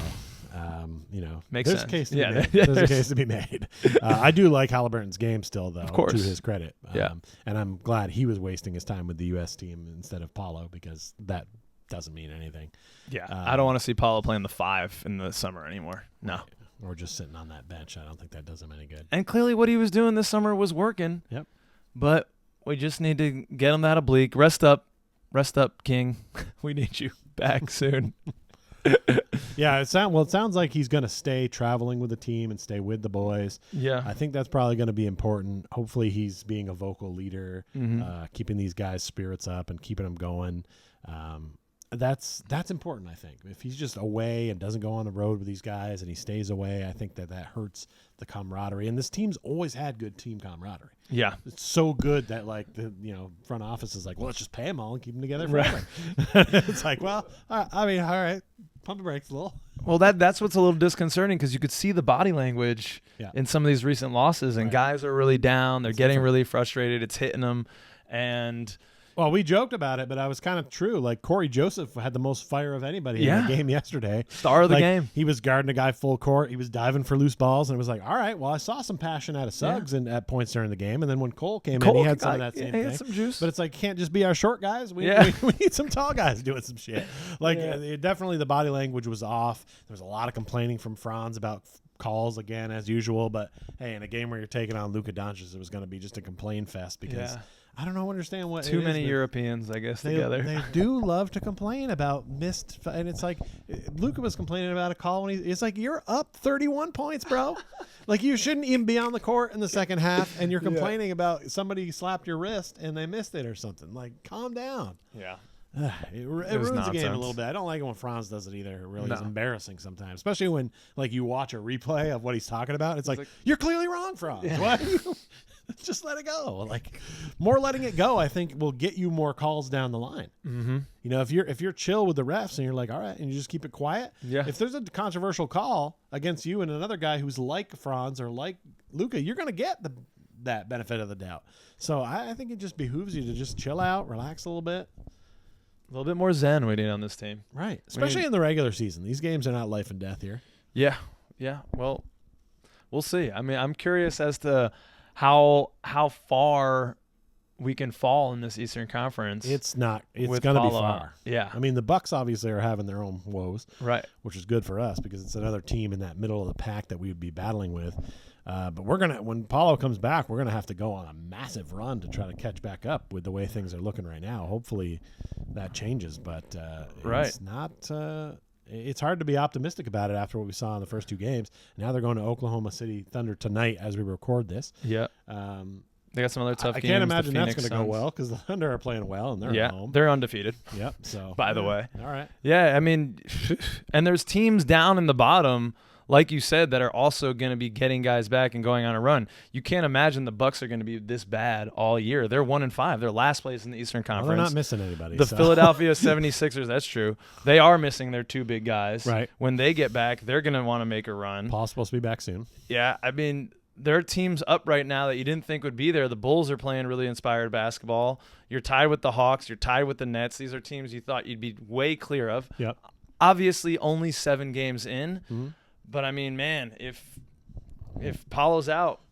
makes there's sense. A case to be made. There's a case to be made. I do like Halliburton's game still, though, of course, to his credit. And I'm glad he was wasting his time with the U.S. team instead of Paolo, because that doesn't mean anything. Yeah, I don't want to see Paolo playing the 5 in the summer anymore. No. Or just sitting on that bench. I don't think that does him any good. And clearly what he was doing this summer was working. Yep. But we just need to get him that oblique. Rest up, King. We need you back soon. Yeah, it sounds like he's going to stay traveling with the team and stay with the boys. Yeah. I think that's probably going to be important. Hopefully he's being a vocal leader, keeping these guys' spirits up and keeping them going. That's important, I think. If he's just away and doesn't go on the road with these guys and he stays away, I think that hurts the camaraderie. And this team's always had good team camaraderie. Yeah. It's so good that like the front office is like, well, let's just pay them all and keep them together forever. Right. It's like, well, I mean, all right, pump the brakes a little. Well, that's what's a little disconcerting, because you could see the body language in some of these recent losses, and guys are really down. They're getting really frustrated. It's hitting them. And well, we joked about it, but I was kind of true. Like, Corey Joseph had the most fire of anybody in the game yesterday. Star of the game. He was guarding a guy full court. He was diving for loose balls, and it was like, all right, well, I saw some passion out of Suggs and at points during the game. And then when Cole came in, he had some of that same thing. He had some juice. But it's like, can't just be our short guys. We need some tall guys doing some shit. Like, definitely the body language was off. There was a lot of complaining from Franz about calls again, as usual. But, hey, in a game where you're taking on Luka Doncic, it was going to be just a complain fest because I don't understand what too many Europeans, I guess, together. They do love to complain about missed, and it's like Luka was complaining about a call when it's like, you're up 31 points, bro. Like, you shouldn't even be on the court in the second half, and you're complaining about somebody slapped your wrist and they missed it or something. Like, calm down. Yeah. It ruins the game a little bit. I don't like it when Franz does it either. It really is embarrassing sometimes, especially when like you watch a replay of what he's talking about. It's like, you're clearly wrong, Franz. Yeah. Why? Just let it go. Like, more letting it go, I think, will get you more calls down the line. Mm-hmm. If you're chill with the refs and you're like, all right, and you just keep it quiet. Yeah. If there's a controversial call against you and another guy who's like Franz or like Luka, you're going to get that benefit of the doubt. So I think it just behooves you to just chill out, relax a little bit. A little bit more zen we need on this team. Right. Especially in the regular season. These games are not life and death here. Yeah. Yeah. Well, we'll see. I mean, I'm curious as to how far we can fall in this Eastern Conference. It's going to be far. Yeah. I mean, the Bucks obviously are having their own woes. Right. Which is good for us because it's another team in that middle of the pack that we would be battling with. But when Paolo comes back, we're gonna have to go on a massive run to try to catch back up with the way things are looking right now. Hopefully, that changes. But it's not. It's hard to be optimistic about it after what we saw in the first 2 games. Now they're going to Oklahoma City Thunder tonight as we record this. Yeah. They got some other tough games. I can't imagine that's going to go Suns. well because the Thunder are playing well and they're at home. They're undefeated. Yep. So by the way. All right. Yeah, I mean, and there's teams down in the bottom, like you said, that are also going to be getting guys back and going on a run. You can't imagine the Bucks are going to be this bad all year. They're 1-5. They're last place in the Eastern Conference. Well, they're not missing anybody. The Philadelphia 76ers, that's true. They are missing their 2 big guys. Right. When they get back, they're going to want to make a run. Paul's supposed to be back soon. Yeah, I mean, there are teams up right now that you didn't think would be there. The Bulls are playing really inspired basketball. You're tied with the Hawks. You're tied with the Nets. These are teams you thought you'd be way clear of. Yep. Obviously, only 7 games in. Mm-hmm. But, I mean, man, if Paolo's out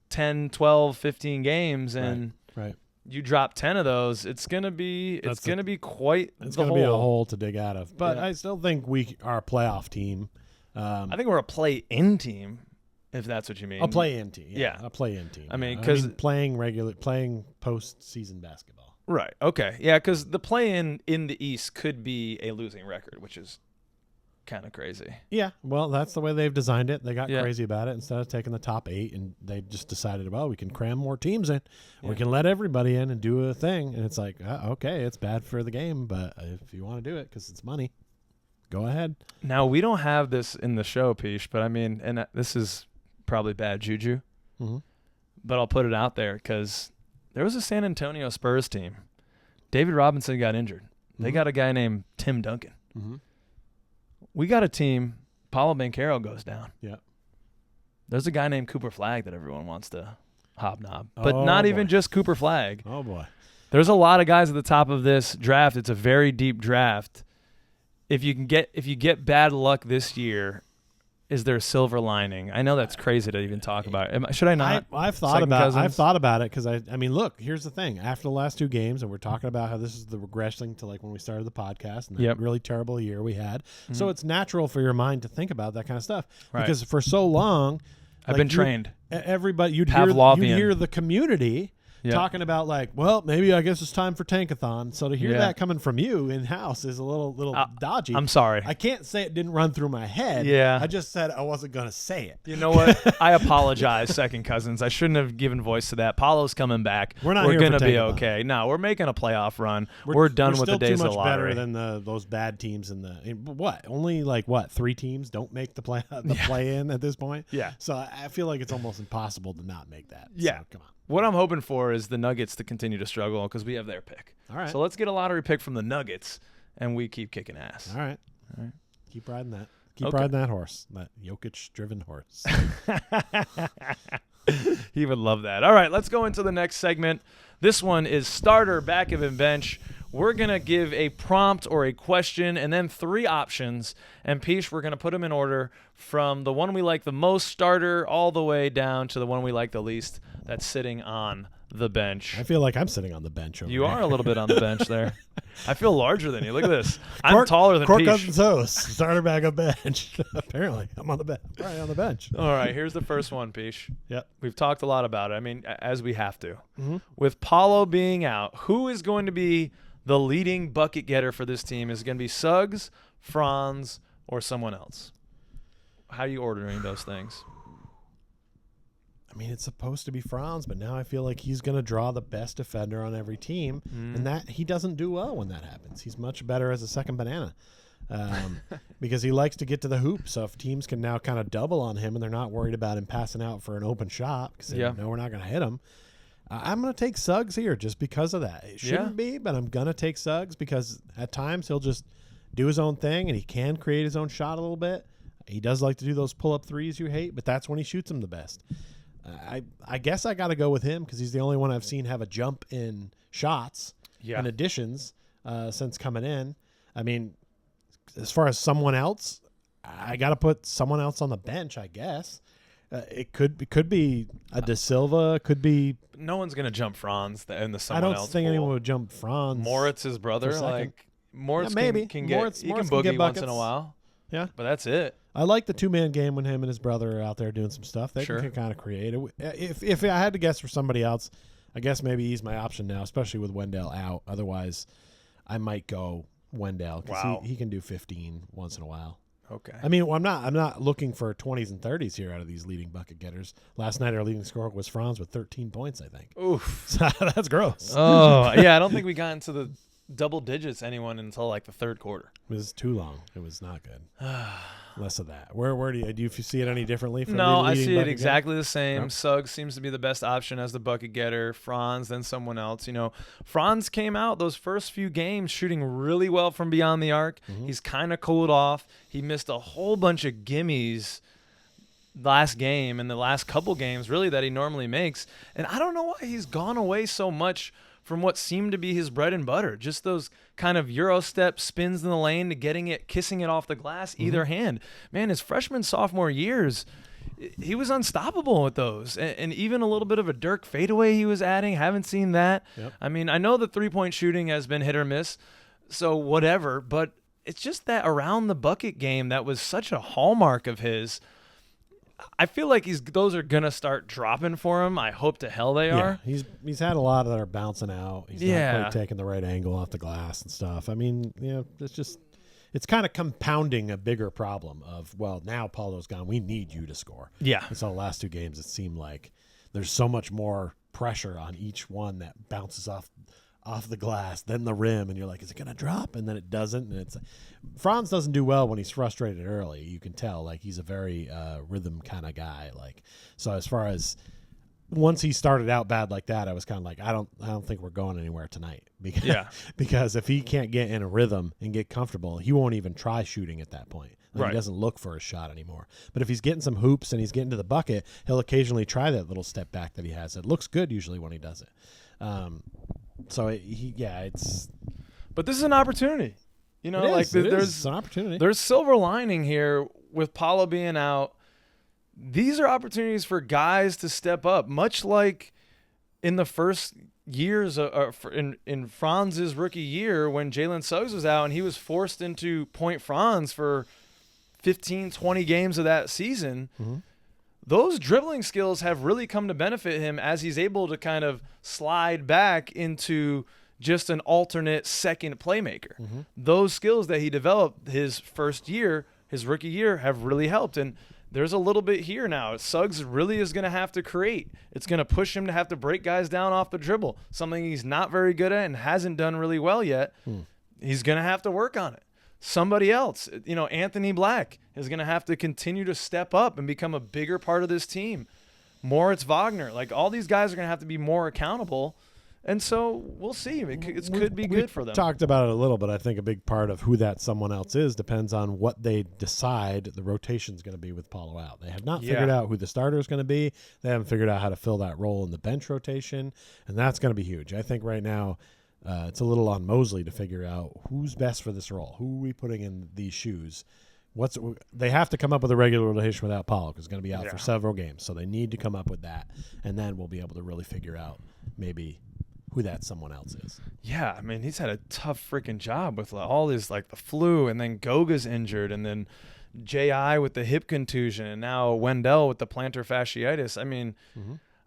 10, 12, 15 games and right. you drop 10 of those, it's going to be quite the hole. It's going to be a hole to dig out of. But I still think we are a playoff team. I think we're a play-in team, if that's what you mean. A play-in team. Yeah. A play-in team. I mean, because playing postseason basketball. Right. Okay. Yeah, because the play-in in the East could be a losing record, which is kind of crazy. Yeah, well, that's the way they've designed it. They got crazy about it. Instead of taking the top 8, and they just decided, well, we can cram more teams in. We can let everybody in and do a thing. And it's like, okay, it's bad for the game, but if you want to do it because it's money, go ahead. Now, we don't have this in the show, Pish, but I mean, and this is probably bad juju, but I'll put it out there because there was a San Antonio Spurs team. David Robinson got injured. They got a guy named Tim Duncan. We got a team, Paolo Banchero goes down. Yeah. There's a guy named Cooper Flagg that everyone wants to hobnob. But not even just Cooper Flagg. Oh, boy. There's a lot of guys at the top of this draft. It's a very deep draft. If you get bad luck this year, is there a silver lining? I know that's crazy to even talk about. Should I not? I've thought about it because I mean, look, here's the thing. After the last 2 games, and we're talking about how this is the regression to like when we started the podcast and that really terrible year we had. So it's natural for your mind to think about that kind of stuff because for so long, I've been trained. Everybody, you'd hear the community talking about like, well, maybe I guess it's time for Tankathon. So to hear that coming from you in house is a little dodgy. I'm sorry. I can't say it didn't run through my head. Yeah. I just said I wasn't going to say it. You know what? I apologize, Second Cousins. I shouldn't have given voice to that. Paolo's coming back. We're going to be okay. No, we're making a playoff run. We're done with the days of the lottery. We're still too much better than those bad teams only 3 teams don't make the play in at this point. Yeah. So I feel like it's almost impossible to not make that. Yeah. So, come on. What I'm hoping for is the Nuggets to continue to struggle because we have their pick. All right. So let's get a lottery pick from the Nuggets, and we keep kicking ass. All right. Keep riding that. Keep riding that horse, that Jokic-driven horse. He would love that. All right, let's go into the next segment. This one is starter, back of and bench. We're going to give a prompt or a question and then 3 options. And, Pish, we're going to put them in order from the one we like the most, starter, all the way down to the one we like the least, that's sitting on the bench. I feel like I'm sitting on the bench over You there. are a little bit on the bench there. I feel larger than you. Look at this. I'm taller than Court Pish. Cousins host, starter, back of bench. Apparently, I'm on the bench. Right on the bench. All right, here's the first one, Pish. Yep. We've talked a lot about it. I mean, as we have to. With Paolo being out, who is going to be the leading bucket getter for this team? Is it going to be Suggs, Franz, or someone else? How are you ordering those things? I mean, it's supposed to be Franz, but now I feel like he's going to draw the best defender on every team, and that he doesn't do well when that happens. He's much better as a second banana because he likes to get to the hoop. So if teams can now kind of double on him and they're not worried about him passing out for an open shot because they know we're not going to hit him, I'm going to take Suggs here just because of that. It shouldn't be, but I'm going to take Suggs because at times he'll just do his own thing and he can create his own shot a little bit. He does like to do those pull-up threes you hate, but that's when he shoots them the best. I guess I got to go with him because he's the only one I've seen have a jump in shots and additions since coming in. I mean, as far as someone else, I got to put someone else on the bench, I guess. It could be a De Silva. Could be. No one's gonna jump Franz in the someone else. I don't think anyone would jump Franz. Moritz's brother, like Moritz maybe can get Moritz can can boogie get once in buckets. a while. Yeah, but that's it. I like the 2-man game when him and his brother are out there doing some stuff. They can kind of create. If I had to guess for somebody else, I guess maybe he's my option now, especially with Wendell out. Otherwise, I might go Wendell because he can do 15 once in a while. Okay. I mean, I'm not looking for 20s and 30s here out of these leading bucket getters. Last night, our leading scorer was Franz with 13 points, I think. Oof. So that's gross. Oh, yeah. I don't think we got into the double digits anyone until like the third quarter. It was too long. It was not good. Less of that. Where do you see it any differently? From No, the I see it bucket exactly the same. Nope. Suggs seems to be the best option as the bucket getter. Franz, then someone else. You know, Franz came out those first few games shooting really well from beyond the arc. Mm-hmm. He's kind of cooled off. He missed a whole bunch of gimmies last game and the last couple games really that he normally makes. And I don't know why he's gone away so much from what seemed to be his bread and butter. Just those kind of Euro step spins in the lane to kissing it off the glass, either hand. Man, his freshman, sophomore years, he was unstoppable with those. And even a little bit of a Dirk fadeaway he was adding. Haven't seen that. Yep. I mean, I know the three-point shooting has been hit or miss, so whatever. But it's just that around the bucket game that was such a hallmark of his. I feel like those are going to start dropping for him. I hope to hell they are. He's had a lot that are bouncing out. He's not quite taking the right angle off the glass and stuff. I mean, it's kind of compounding a bigger problem of, well, now Paolo's gone. We need you to score. Yeah. And so the last 2 games, it seemed like there's so much more pressure on each one that bounces off the glass, then the rim, and you're like, is it going to drop? And then it doesn't. And Franz doesn't do well when he's frustrated early. You can tell, like, he's a very rhythm kind of guy. Like, so as far as once he started out bad like that, I was kind of like, I don't think we're going anywhere tonight. Because if he can't get in a rhythm and get comfortable, he won't even try shooting at that point. Like, he doesn't look for a shot anymore. But if he's getting some hoops and he's getting to the bucket, he'll occasionally try that little step back that he has. It looks good usually when he does it. It's. But this is an opportunity, there's an opportunity. There's silver lining here with Paolo being out. These are opportunities for guys to step up, much like in the first years in Franz's rookie year when Jalen Suggs was out and he was forced into point Franz for 15, 20 games of that season. Mm-hmm. Those dribbling skills have really come to benefit him as he's able to kind of slide back into just an alternate second playmaker. Mm-hmm. Those skills that he developed his rookie year, have really helped. And there's a little bit here now. Suggs really is going to have to create. It's going to push him to have to break guys down off the dribble, something he's not very good at and hasn't done really well yet. He's going to have to work on it. Somebody else, Anthony Black is going to have to continue to step up and become a bigger part of this team. Moritz Wagner, like all these guys are going to have to be more accountable. And so we'll see. It could be good for them. Talked about it a little, but I think a big part of who that someone else is depends on what they decide the rotation is going to be with Paolo out. They have not figured out who the starter is going to be. They haven't figured out how to fill that role in the bench rotation, and that's going to be huge. I think right now it's a little on Mosley to figure out who's best for this role. Who are we putting in these shoes? They have to come up with a regular rotation without Paolo because he's going to be out for several games. So they need to come up with that, and then we'll be able to really figure out maybe who that someone else is. Yeah, I mean, he's had a tough freaking job with all this, like the flu, and then Goga's injured, and then J.I. with the hip contusion, and now Wendell with the plantar fasciitis. I mean,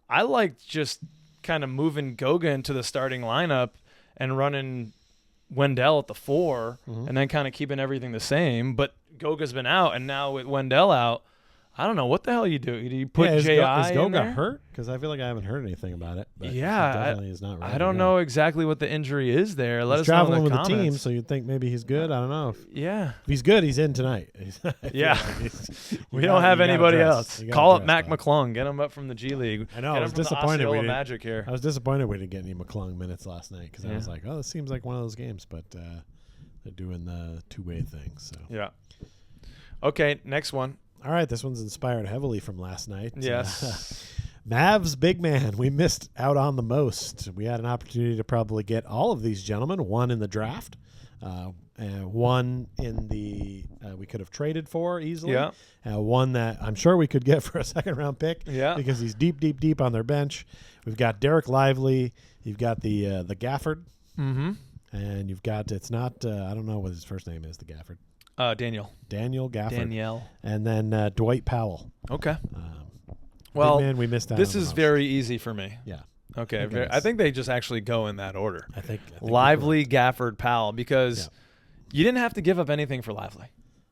I like just kind of moving Goga into the starting lineup and running Wendell at the 4 and then kind of keeping everything the same. But Goga's been out, and now with Wendell out, I don't know what the hell you do. Do you put J.I. Is in Goga there? hurt? Because I feel like I haven't heard anything about it. But I don't know exactly what the injury is there. Let us know traveling in the with comments. the team, so you'd think maybe he's good. I don't know. If he's good, he's in tonight. We don't have anybody else. Call up Mac though. McClung. Get him up from the G League. I know. Get I him was from disappointed. The Magic here. I was disappointed we didn't get any McClung minutes last night because I was like, oh, this seems like one of those games, but they're doing the two-way thing. So Okay, next one. All right, this one's inspired heavily from last night. Yes. Mavs big man, we missed out on the most. We had an opportunity to probably get all of these gentlemen, one in the draft, one in the we could have traded for easily, one that I'm sure we could get for a second-round pick because he's deep on their bench. We've got Derek Lively. You've got the Gafford. And you've got, it's not, I don't know what his first name is, the Gafford. Daniel. Daniel Gafford. Danielle. And then Dwight Powell. Okay. Well, man, we missed out. This is very easy for me. Yeah. Okay. I think they just actually go in that order. I think Lively, Gafford, Powell, because you didn't have to give up anything for Lively.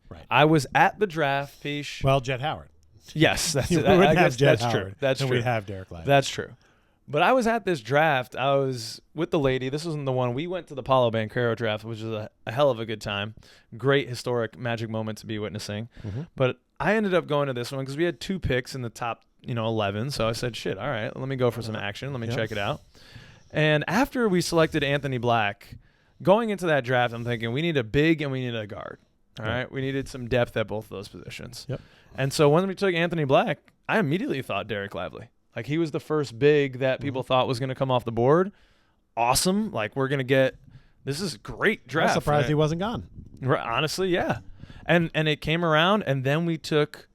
Right. I was at the draft, Pish. Well, Jet Howard. Yes, that's we it. wouldn't I have guess Jet that's Howard, true. That's and true. We'd have Derek Lively. That's true. But I was at this draft. I was with the lady. This wasn't the one. We went to the Paolo Banchero draft, which was a hell of a good time. Great historic magic moment to be witnessing. Mm-hmm. But I ended up going to this one because we had 2 picks in the top 11. So I said, shit, all right, let me go for some action. Let me check it out. And after we selected Anthony Black, going into that draft, I'm thinking we need a big and we need a guard. All right. We needed some depth at both of those positions. Yep. And so when we took Anthony Black, I immediately thought Derek Lively. Like, he was the first big that people thought was going to come off the board. Awesome. Like, we're going to get – this is a great draft. I'm surprised he wasn't gone. Honestly, yeah. And it came around, and then we took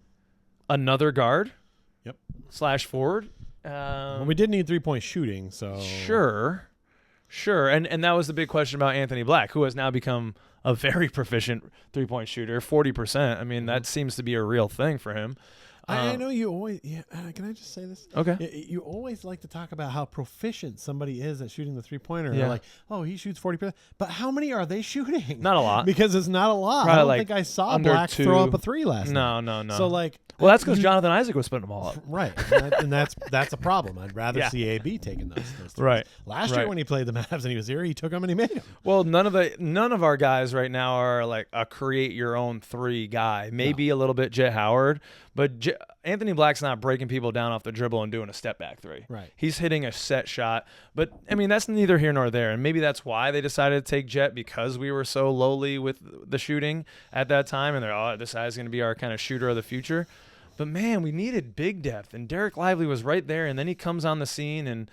another guard / forward. Well, we did need 3-point shooting, so – Sure. And that was the big question about Anthony Black, who has now become a very proficient 3-point shooter, 40%. I mean, that seems to be a real thing for him. I know you always. Yeah, can I just say this? Okay. You always like to talk about how proficient somebody is at shooting the 3-pointer. Yeah. Like, oh, he shoots 40%. But how many are they shooting? Not a lot. Because it's not a lot. Probably I don't like think I saw under Black 2. throw up a 3 last night. No. So like, well, that's because Jonathan Isaac was putting them all up. Right, and that's a problem. I'd rather see AB taking those threes. Right. Last year when he played the Mavs and he was here, he took them and he made them. Well, none of our guys right now are like a create your own 3 guy. Maybe a little bit Jet Howard, but Anthony Black's not breaking people down off the dribble and doing a step back 3. Right. He's hitting a set shot. But I mean, that's neither here nor there. And maybe that's why they decided to take Jet, because we were so lowly with the shooting at that time. And they're, this guy's going to be our kind of shooter of the future. But man, we needed big depth, and Derek Lively was right there. And then he comes on the scene and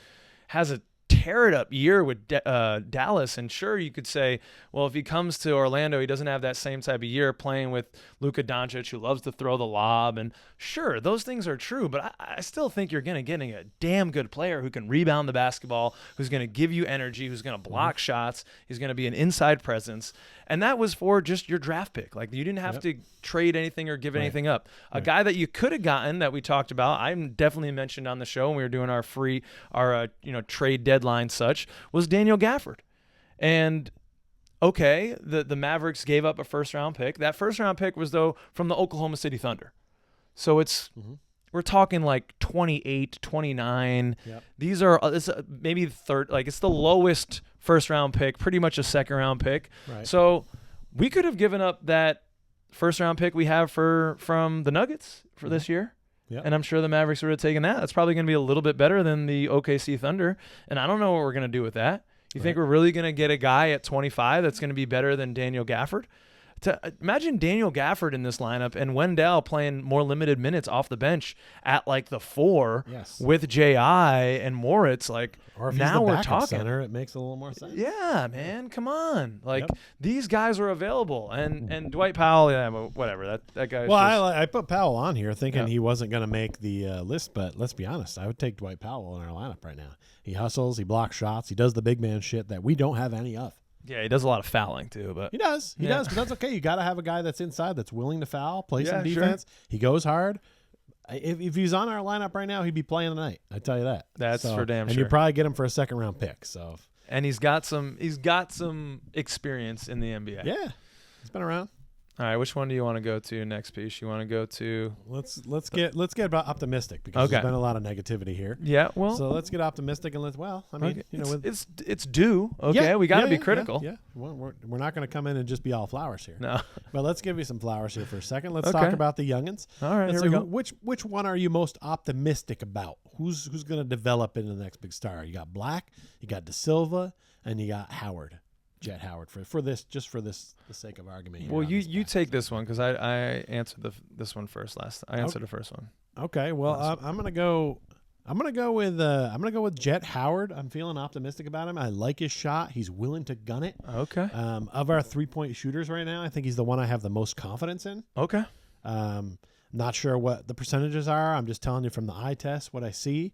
has a tear it up year with Dallas. And sure, you could say, well, if he comes to Orlando, he doesn't have that same type of year playing with Luka Doncic, who loves to throw the lob. And sure, those things are true, but I still think you're going to get a damn good player who can rebound the basketball, who's going to give you energy, who's going to block shots. He's going to be an inside presence. And that was for just your draft pick. Like, you didn't have to trade anything or give anything up. A guy that you could have gotten that we talked about, I definitely mentioned on the show when we were doing our trade deadline such, was Daniel Gafford. And okay, the Mavericks gave up a first-round pick. That first-round pick was, though, from the Oklahoma City Thunder. So it's we're talking like 28, 29. Yep. These are maybe third, like it's the lowest first-round pick, pretty much a second-round pick. Right. So we could have given up that first-round pick we have from the Nuggets for this year. Yep. And I'm sure the Mavericks would have taken that. That's probably going to be a little bit better than the OKC Thunder. And I don't know what we're going to do with that. You think we're really going to get a guy at 25 that's going to be better than Daniel Gafford? Imagine Daniel Gafford in this lineup and Wendell playing more limited minutes off the bench at like the 4 with J.I. and Moritz. Like, or if now he's the we're talking center, it makes a little more sense. Yeah, man, come on. Like, these guys are available, and Dwight Powell, whatever. That guy. Well, I put Powell on here thinking he wasn't going to make the list, but let's be honest, I would take Dwight Powell in our lineup right now. He hustles, he blocks shots, he does the big man shit that we don't have any of. Yeah, he does a lot of fouling too, but he does, but that's okay. You got to have a guy that's inside, that's willing to foul, play some defense. Sure. He goes hard. If he's on our lineup right now, he'd be playing tonight. I tell you that. That's for damn sure. And you probably get him for a second-round pick. So, and he's got some experience in the NBA. Yeah, he's been around. All right, which one do you want to go to next, Pish? You want to go to? Let's get about optimistic because there's been a lot of negativity here. Yeah, well, so let's get optimistic and it's due. Okay, we got to be critical. Yeah. Well, we're not going to come in and just be all flowers here. No. But let's give you some flowers here for a second. Let's talk about the youngins. All right, here we go. Which one are you most optimistic about? Who's going to develop into the next big star? You got Black, you got De Silva, and you got Howard. Jet Howard for the sake of argument. Well, you take this one because I answered this one first last. I answered the first one. Okay. Well, I'm gonna go with Jet Howard. I'm feeling optimistic about him. I like his shot. He's willing to gun it. Okay. Of our 3-point shooters right now, I think he's the one I have the most confidence in. Okay. Not sure what the percentages are. I'm just telling you from the eye test what I see.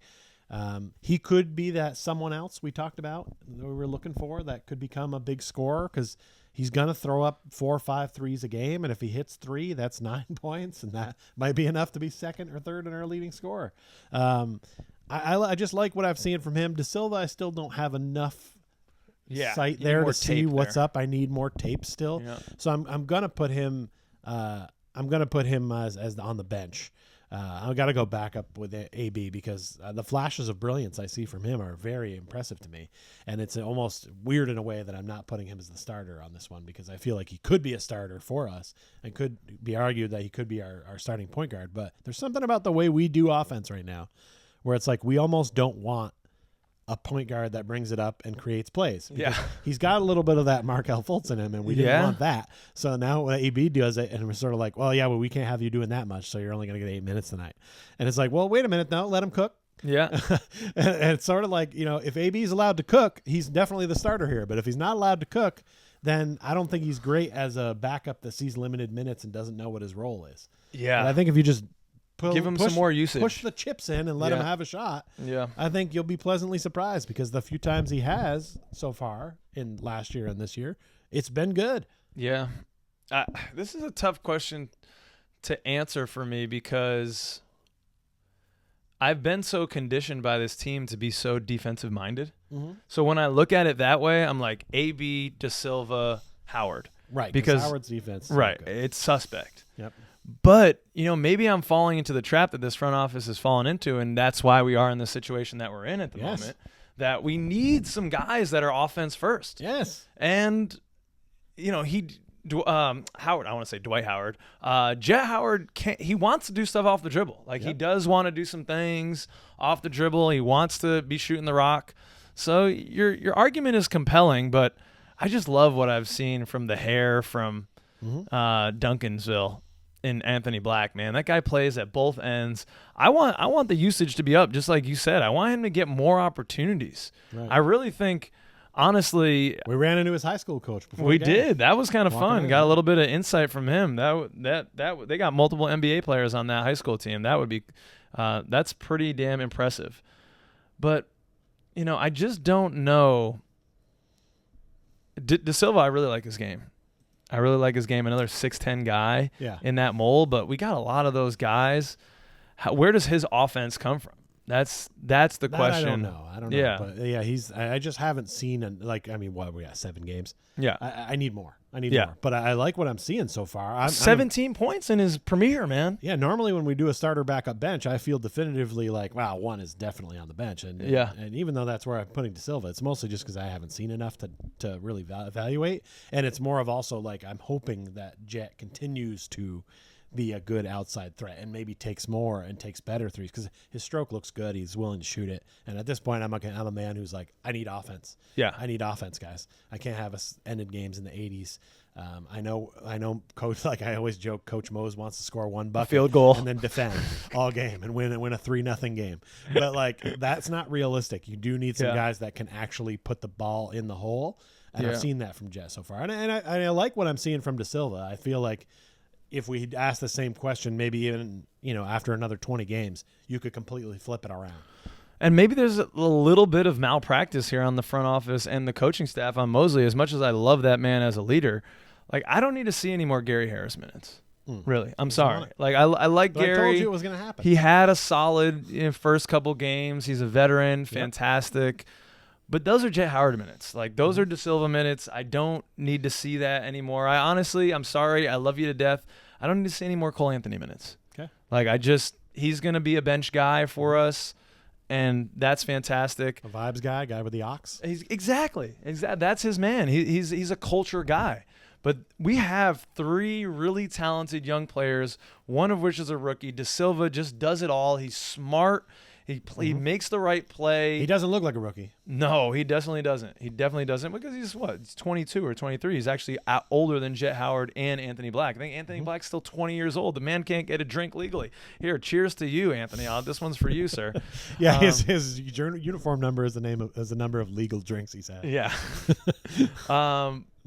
He could be that someone else we talked about that we were looking for that could become a big scorer because he's going to throw up 4 or 5 threes a game. And if he hits 3, that's 9 points. And that might be enough to be second or third in our leading scorer. I just like what I've seen from him. De Silva, I still don't have enough sight there to see what's up. I need more tape still. Yeah. So I'm going to put him as on the bench. I've got to go back up with AB because the flashes of brilliance I see from him are very impressive to me. And it's almost weird in a way that I'm not putting him as the starter on this one because I feel like he could be a starter for us and could be argued that he could be our starting point guard. But there's something about the way we do offense right now where it's like we almost don't want a point guard that brings it up and creates plays. Yeah. He's got a little bit of that Markelle Fultz in him, and we didn't want that. So now AB does it, and we're sort of like, well, we can't have you doing that much, so you're only going to get 8 minutes tonight. And it's like, well, wait a minute now. Let him cook. Yeah. And it's sort of like, if AB is allowed to cook, he's definitely the starter here. But if he's not allowed to cook, then I don't think he's great as a backup that sees limited minutes and doesn't know what his role is. Yeah. And I think if you just give him some more usage. Push the chips in and let him have a shot. Yeah. I think you'll be pleasantly surprised because the few times he has so far in last year and this year, it's been good. Yeah. This is a tough question to answer for me because I've been so conditioned by this team to be so defensive minded. Mm-hmm. So when I look at it that way, I'm like AB, De Silva, Howard. Right. Because Howard's defense. Right. It's suspect. Yep. But, maybe I'm falling into the trap that this front office has fallen into, and that's why we are in the situation that we're in at the moment, that we need some guys that are offense first. Yes. And, Howard, I want to say Dwight Howard. Jet Howard, he wants to do stuff off the dribble. He does want to do some things off the dribble. He wants to be shooting the rock. So your argument is compelling, but I just love what I've seen from the hair from Duncansville. In Anthony Black, man, that guy plays at both ends. I want the usage to be up, just like you said. I want him to get more opportunities. Right. I really think, honestly, we ran into his high school coach before. We did. That was kind of fun. Got a little bit of insight from him. That they got multiple NBA players on that high school team. That would be, that's pretty damn impressive. But I just don't know. De Silva, I really like his game. Another 6'10" guy in that mold, but we got a lot of those guys. Where does his offense come from? That's the question. I don't know. Yeah. But I just haven't seen we got 7 games. Yeah. I need more. More. But I like what I'm seeing so far. 17 points in his premiere, man. Yeah. Normally when we do a starter backup bench, I feel definitively like, wow, one is definitely on the bench. And even though that's where I'm putting De Silva, it's mostly just because I haven't seen enough to really evaluate. And it's more of also like I'm hoping that Jet continues to be a good outside threat and maybe takes more and takes better threes because his stroke looks good. He's willing to shoot it. And at this point, I'm a man who's like, I need offense. Yeah. I need offense, guys. I can't have us ended games in the 80s. I know Coach, like I always joke, Coach Mose wants to score one bucket, field goal, and then defend all game and win a 3-0 game. But like that's not realistic. You do need some guys that can actually put the ball in the hole. And I've seen that from Jet so far. And I like what I'm seeing from De Silva. I feel like if we asked the same question, maybe even, after another 20 games, you could completely flip it around. And maybe there's a little bit of malpractice here on the front office and the coaching staff on Mosley. As much as I love that man as a leader, I don't need to see any more Gary Harris minutes. Really. I'm sorry. I like Gary. I told you it was going to happen. He had a solid first couple games. He's a veteran, fantastic. But those are Jet Howard minutes. Those are De Silva minutes. I don't need to see that anymore. I'm sorry. I love you to death. I don't need to see any more Cole Anthony minutes. Okay. He's going to be a bench guy for us, and that's fantastic. A vibes guy with the ox. Exactly. That's his man. He's a culture guy. But we have 3 really talented young players, one of which is a rookie. De Silva just does it all. He's smart. He makes the right play. He doesn't look like a rookie. No, he definitely doesn't. Because he's He's 22 or 23. He's actually older than Jet Howard and Anthony Black. I think Anthony Black's still 20 years old. The man can't get a drink legally. Here, cheers to you, Anthony. This one's for you, sir. Yeah, his uniform number is the number of legal drinks he's had. Yeah.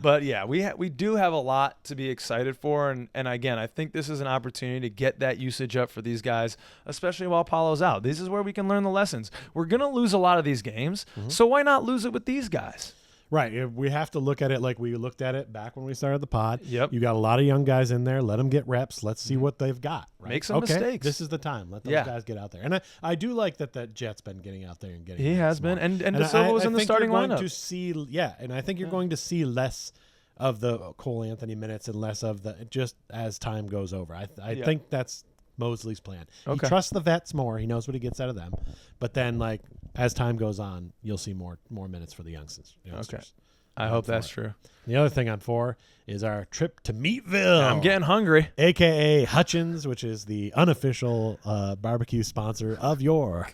But yeah, we do have a lot to be excited for, and again, I think this is an opportunity to get that usage up for these guys, especially while Paolo's out. This is where we can learn the lessons. We're gonna lose a lot of these games, so why not lose it with these guys? Right. We have to look at it like we looked at it back when we started the pod. Yep. You got a lot of young guys in there. Let them get reps. Let's see what they've got. Right? Make some mistakes. This is the time. Let those guys get out there. And I do like that Jet's been getting out there and getting. He has smart. been, and De Silva was in the starting lineup. And I think you're going to see less of the Cole Anthony minutes and less of the just as time goes over. I think that's Mosley's plan. Okay. He trusts the vets more. He knows what he gets out of them. But then, like, as time goes on, you'll see more minutes for the youngsters. Okay. I hope that's true. The other thing I'm for is our trip to Meatville. I'm getting hungry. A.K.A. Hutchins, which is the unofficial barbecue sponsor of your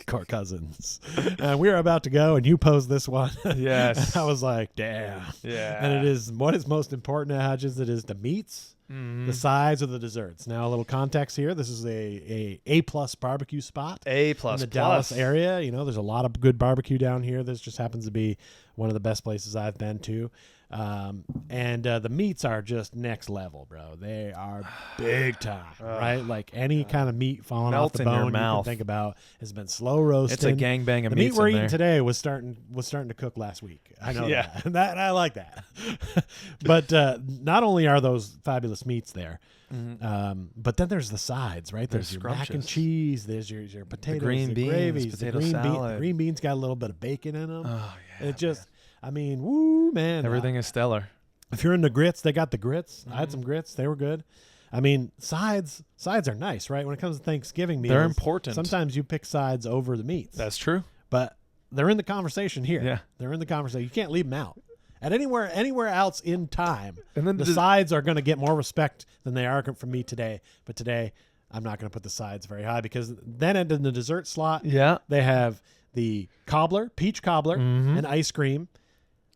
Court Cousins. And we're about to go, and you posed this one. Yes. I was like, damn. Yeah. And it is what is most important at Hutchins. It is the meats, the sides, or the desserts. Now, a little context here. This is a plus barbecue spot. A++ in the Dallas area. You know, there's a lot of good barbecue down here. This just happens to be one of the best places I've been to. And the meats are just next level, bro. They are big time, right? Like any kind of meat falling off the Melt in your bone you mouth. can think about has been slow roasted. It's a gangbang of the meats meat we're in eating there. today was starting to cook last week. I know Yeah. that. And I like that. But not only are those fabulous meats there, but then there's the sides, right? There's your mac and scrumptious. cheese. There's your potatoes, green the beans, gravies, potato the salad. green beans got a little bit of bacon in them. Oh, yeah. It just, I mean, woo, man. Everything is stellar. If you're into grits, they got the grits. I had some grits. They were good. I mean, sides are nice, right? When it comes to Thanksgiving meals, They're important. Sometimes you pick sides over the meats. That's true. But they're in the conversation here. Yeah. They're in the conversation. You can't leave them out. At anywhere else in time, And then the sides are going to get more respect than they are from me today. But today, I'm not going to put the sides very high because then in the dessert slot, Yeah. they have the cobbler, peach cobbler, and ice cream,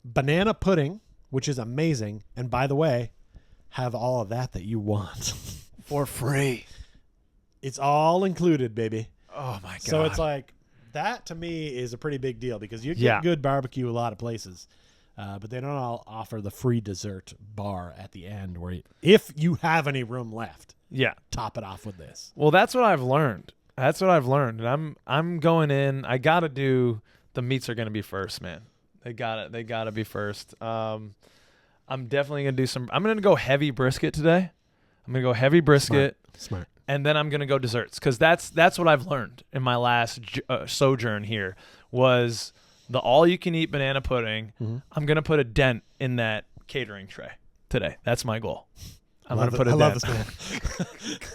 banana pudding, which is amazing. And by the way, have all of that you want. For free. It's all included, baby. Oh, my God. So it's like that to me is a pretty big deal because you get good barbecue a lot of places. But they don't all offer the free dessert bar at the end where if you have any room left, top it off with this. Well, that's what I've learned. And I'm going in. I got to do the meats are going to be first, man. They got to be first. I'm definitely going to do I'm going to go heavy brisket today. I'm going to go heavy brisket. Smart. And then I'm going to go desserts because that's what I've learned in my last sojourn here was the all-you-can-eat banana pudding. I'm going to put a dent in that catering tray today. That's my goal. I'm going to put a dent. I love this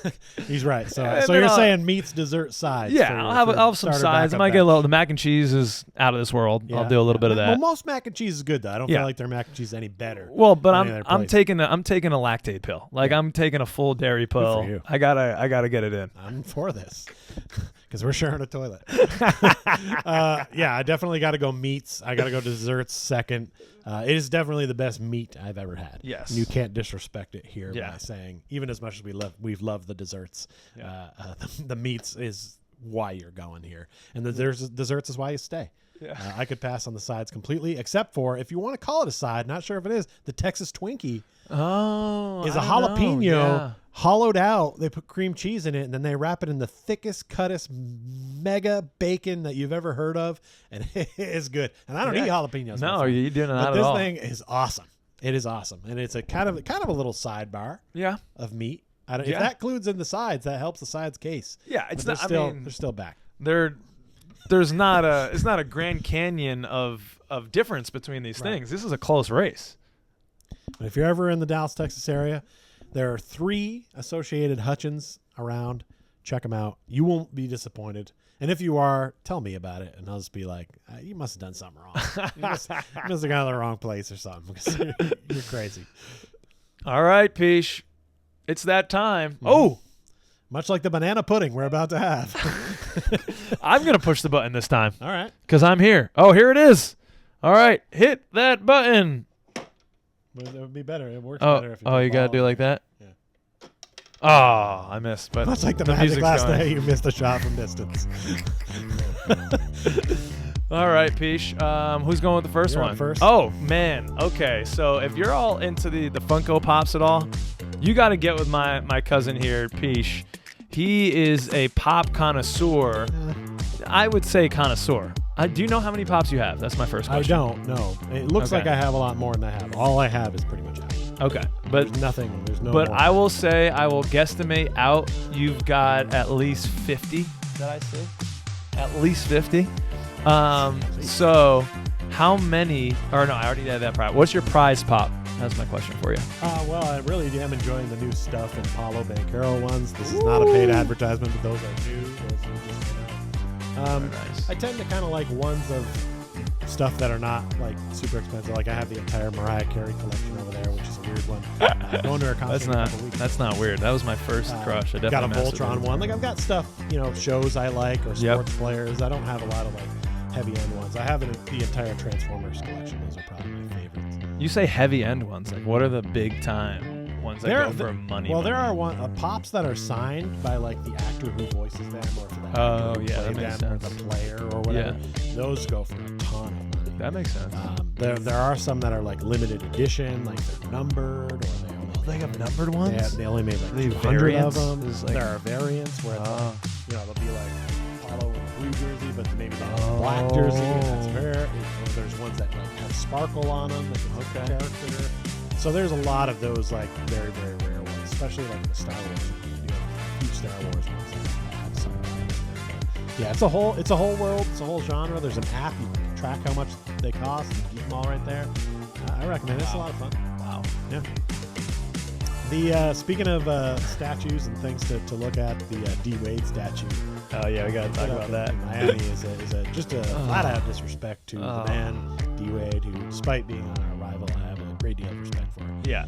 man. He's right. So And you're saying meats, dessert, sides. Yeah, I'll have some sides. I might get a little. The mac and cheese is out of this world. I'll do a little bit of that. Well, most mac and cheese is good though. I don't feel like their mac and cheese is any better. Well, but than any other I'm place. taking a lactate pill. Like I'm taking a full dairy pill. you. I gotta get it in. I'm for this because we're sharing a toilet. I definitely got to go meats. I got to go desserts second. It is definitely the best meat I've ever had. Yes. And you can't disrespect it here Yeah. by saying, even as much as we've loved the desserts, the meats is why you're going here. And the desserts is why you stay. Yeah. I could pass on the sides completely, except for, if you want to call it a side, not sure if it is, the Texas Twinkie is a jalapeno hollowed out. They put cream cheese in it, and then they wrap it in the thickest, cuttest, mega bacon that you've ever heard of, and it is good. And I don't eat jalapenos. No, you do not but at all. this thing is awesome. It is awesome, and it's a kind of a little sidebar of meat. If that includes in the sides, that helps the sides case. Yeah, it's But not. they're still back. There's not it's not a Grand Canyon of difference between these things. This is a close race. But if you're ever in the Dallas, Texas area, there are 3 associated Hutchins around. Check them out. You won't be disappointed. And if you are, tell me about it, and I'll just be like, you must have done something wrong. You must have gone to the wrong place or something because you're crazy. All right, Pich. It's that time. Oh! Much like the banana pudding we're about to have. I'm going to push the button this time. All right. Because I'm here. Oh, here it is. All right. Hit that button. But it would be better. It works better if you got to do it like that? Yeah. Oh, I missed. But Much like the Magic music's last going. day, you missed a shot from distance. All right, Pish. Who's going with the first You're one? up first. Oh, man. Okay, so if you're all into the Funko Pops at all, you got to get with my cousin here, Pish. He is a pop connoisseur. I would say connoisseur. Do you know how many Pops you have? That's my first question. I don't know. It looks like I have a lot more than I have. All I have is pretty much out. Okay, but There's nothing. There's no But more. I will say, I will guesstimate out, you've got at least 50. Did I say? At least 50. So how many, or no, I already had that prize. What's your prize pop? That's my question for you. Well, I really am enjoying the new stuff in Paolo Banchero ones. This is not a paid advertisement, but those are new. Those are just, Nice. I tend to kind of like ones of stuff that are not like super expensive. Like I have the entire Mariah Carey collection over there, which is a weird one. Going to her concert in a couple weeks. That's not weird. That was my first crush. I definitely got a messed with Voltron it. one. Like I've got stuff, shows I like or sports players. I don't have a lot of like heavy end ones. I have the entire Transformers collection. Those are probably my favorites. You say heavy end ones. Like, what are the big time ones that go for money? Well, there money? are pops that are signed by like the actor who voices them, or for the Oh, actor who yeah, played that makes them, or sense. the player, or whatever. Those go for a ton of money. That makes sense. There are some that are like limited edition, like they're numbered, or They have numbered ones? Yeah, they only made like They have 200 of variants? them. It's like- There are variants where it's like, they'll be like Paolo in a blue jersey, but maybe they have a black jersey. And that's rare. Or there's ones that like have sparkle on them. Like it's a character. So there's a lot of those like very, very rare ones, especially like the Star Wars. You have a few Star Wars ones that have some. Yeah, it's a whole world. It's a whole genre. There's an app. You can track how much they cost and keep them all right there. I recommend it. It's a lot of fun. Wow. Yeah. The speaking of statues and things to look at, the D Wade statue. Oh, yeah, we got to talk about that. In Miami is just a flat out disrespect to the man D Wade, who, despite being our rival, I have a great deal of respect for. Yeah.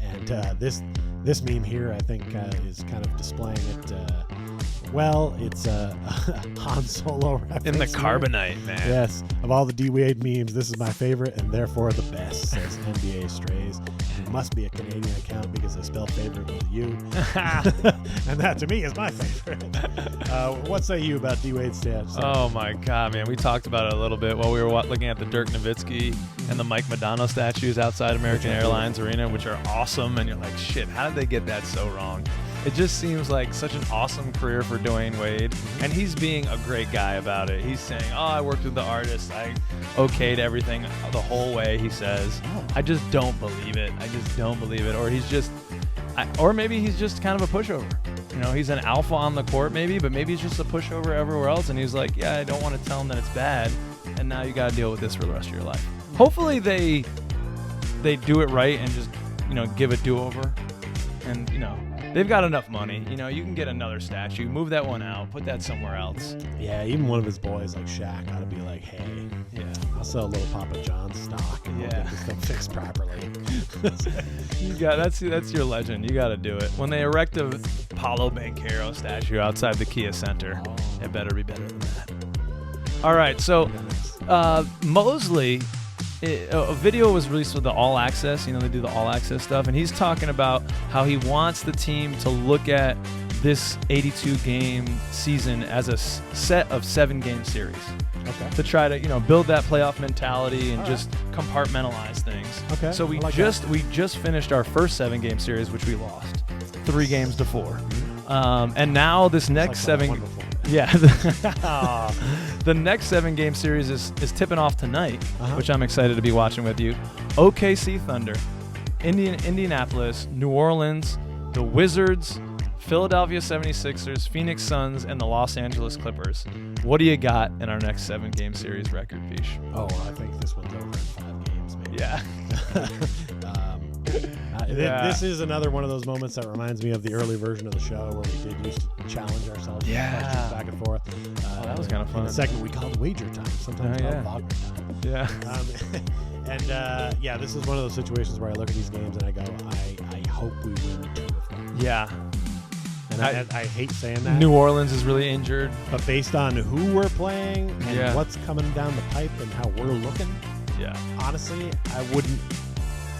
And this meme here, I think, is kind of displaying it. It's a Han Solo reference. In the here. carbonite, man. Yes, of all the D Wade memes, this is my favorite and therefore the best, says NBA Strays. It must be a Canadian account because they spell favorite with a U. And that to me is my favorite. What say you about D Wade's stats? Oh my God, man! We talked about it a little bit while we were looking at the Dirk Nowitzki and the Mike Modano statues outside American Airlines Arena, which are awesome. And you're like, shit, how did they get that so wrong? It just seems like such an awesome career for Dwayne Wade, and he's being a great guy about it. He's saying, "Oh, I worked with the artist. I okayed everything the whole way." He says, "I just don't believe it. I just don't believe it." Or or maybe he's just kind of a pushover. He's an alpha on the court, maybe, but maybe he's just a pushover everywhere else. And he's like, "Yeah, I don't want to tell him that it's bad, and now you got to deal with this for the rest of your life." Hopefully, they do it right and just give a do-over, and they've got enough money. You can get another statue, move that one out, put that somewhere else. Yeah, even one of his boys like Shaq ought to be like, "Hey, I'll sell a little Papa John stock and we'll get this thing fixed properly." That's your legend. You got to do it. When they erect a Paolo Banchero statue outside the Kia Center, it better be better than that. All right, so Mosley. A video was released with the All Access. They do the All Access stuff, and he's talking about how he wants the team to look at this 82-game season as a set of 7-game series. Okay. To try to build that playoff mentality and just compartmentalize things. Okay. So we just finished our first 7-game series, which we lost 3 games to 4. And now this next 7. Yeah. The next 7-game series is tipping off tonight, which I'm excited to be watching with you. OKC Thunder, Indianapolis, New Orleans, the Wizards, Philadelphia 76ers, Phoenix Suns, and the Los Angeles Clippers. What do you got in our next 7-game series record, Pish? Oh, I think this one's over in 5 games, maybe. Yeah. This is another one of those moments that reminds me of the early version of the show where we did used to challenge ourselves with questions back and forth. That was kind of fun. In the segment we called wager time. Sometimes called Wagner time. Yeah. This is one of those situations where I look at these games and I go, I hope we win 2 of them. Yeah. And I hate saying that. New Orleans is really injured. But based on who we're playing and what's coming down the pipe and how we're looking, honestly, I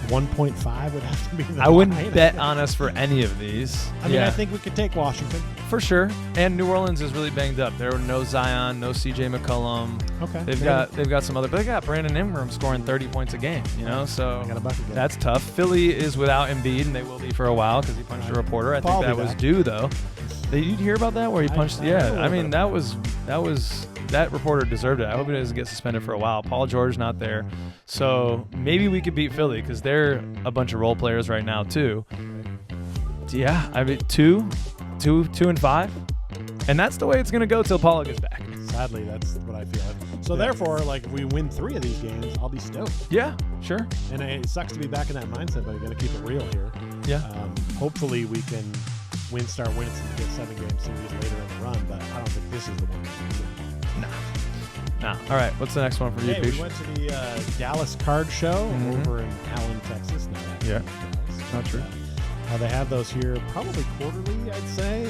1.5 would have to be the I wouldn't line. bet on us for any of these. I mean, I think we could take Washington. For sure. And New Orleans is really banged up. There were no Zion, no CJ McCollum. Okay. They've got some other, but they got Brandon Ingram scoring 30 points a game, so I got a bucket game. that's tough. Philly is without Embiid, and they will be for a while because he punched a reporter. I Paul think that was due, though. Did you hear about that where he punched? I mean, that reporter deserved it. I hope he doesn't get suspended for a while. Paul George not there. So maybe we could beat Philly because they're a bunch of role players right now, too. Yeah, I mean, 2 and 5. And that's the way it's going to go till Paolo gets back. Sadly, that's what I feel like. So therefore, if we win 3 of these games, I'll be stoked. Yeah, sure. And it sucks to be back in that mindset, but you got to keep it real here. Yeah. Hopefully we can start winning some good 7-game series later in the run, but I don't think this is the one. No. All right, what's the next one for you, Pish? We went to the Dallas Card Show over in Allen, Texas. Yeah. Dallas. Not true. They have those here probably quarterly, I'd say.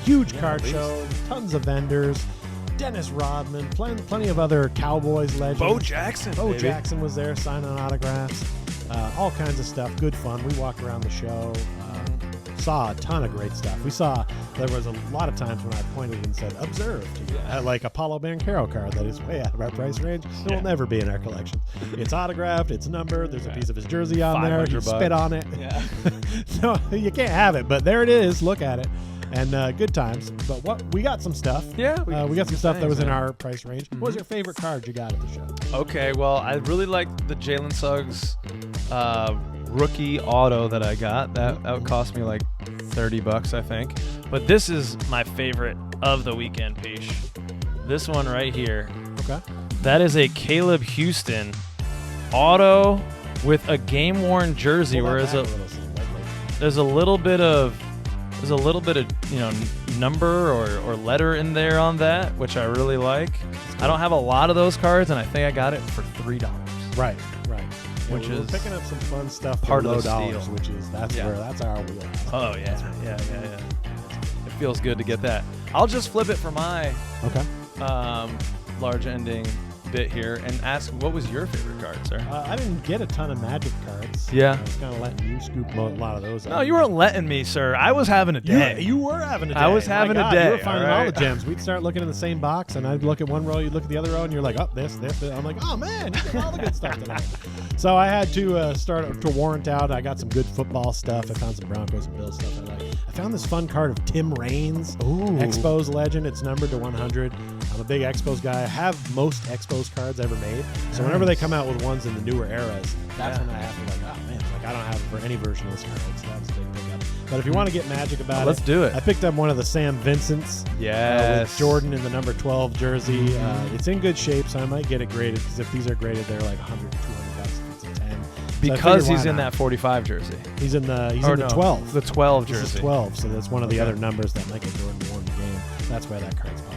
Huge card show, tons of vendors. Dennis Rodman, plenty of other Cowboys legends. Bo Jackson. Bo Jackson was there signing autographs. All kinds of stuff. Good fun. We walked around the show. Saw a ton of great stuff. There was a lot of times when I pointed and said, observed. Like a Paolo Banchero card that is way out of our price range. It will never be in our collection. It's autographed. It's numbered. There's a piece of his jersey on there. You spit on it. Yeah. No, you can't have it, but there it is. Look at it. And good times. But we got some stuff. Yeah. We got some stuff that was in our price range. What was your favorite card you got at the show? Okay, well, I really liked the Jalen Suggs rookie auto that I got. That would cost me like $30, I think. But this is my favorite of the weekend, Pish. This one right here. Okay. That is a Caleb Houston auto with a game-worn jersey, whereas there's a little bit of number or letter in there on that, which I really like. I don't have a lot of those cards, and I think I got it for $3. Right. Which we're is picking up some fun stuff part for of low the dollars, steal. which is that's our wheelhouse. Oh yeah. It feels good to get that. I'll just flip it for my large ending bit here and ask, what was your favorite card, sir? I didn't get a ton of Magic cards. Yeah. I was kind of letting you scoop a lot of those. No, you weren't letting me, sir. I was having a day. You were having a day. I was having a day. You were finding all the gems. We'd start looking in the same box, and I'd look at one row, you'd look at the other row, and you're like, oh, this. I'm like, oh, man, you get all the good stuff today. So I had to start to warrant out. I got some good football stuff. I found some Broncos and Bills stuff I like. I found this fun card of Tim Raines, Expos legend. It's numbered to 100. I'm a big Expos guy. I have most Expos cards ever made. So whenever they come out with ones in the newer eras, that's when I have to like, oh man, like I don't have it for any version of this card. So that was a big pickup. But if you want to get magic about let's do it. I picked up one of the Sam Vincents. Yes. With Jordan in the number 12 jersey. It's in good shape, so I might get it graded because if these are graded, they're like $100, $200 if it's a 10. Because he's in that 45 jersey. He's in the 12. The 12 jersey. This is 12, so that's one of the other numbers that might get Jordan more in the game. That's why that card's popular.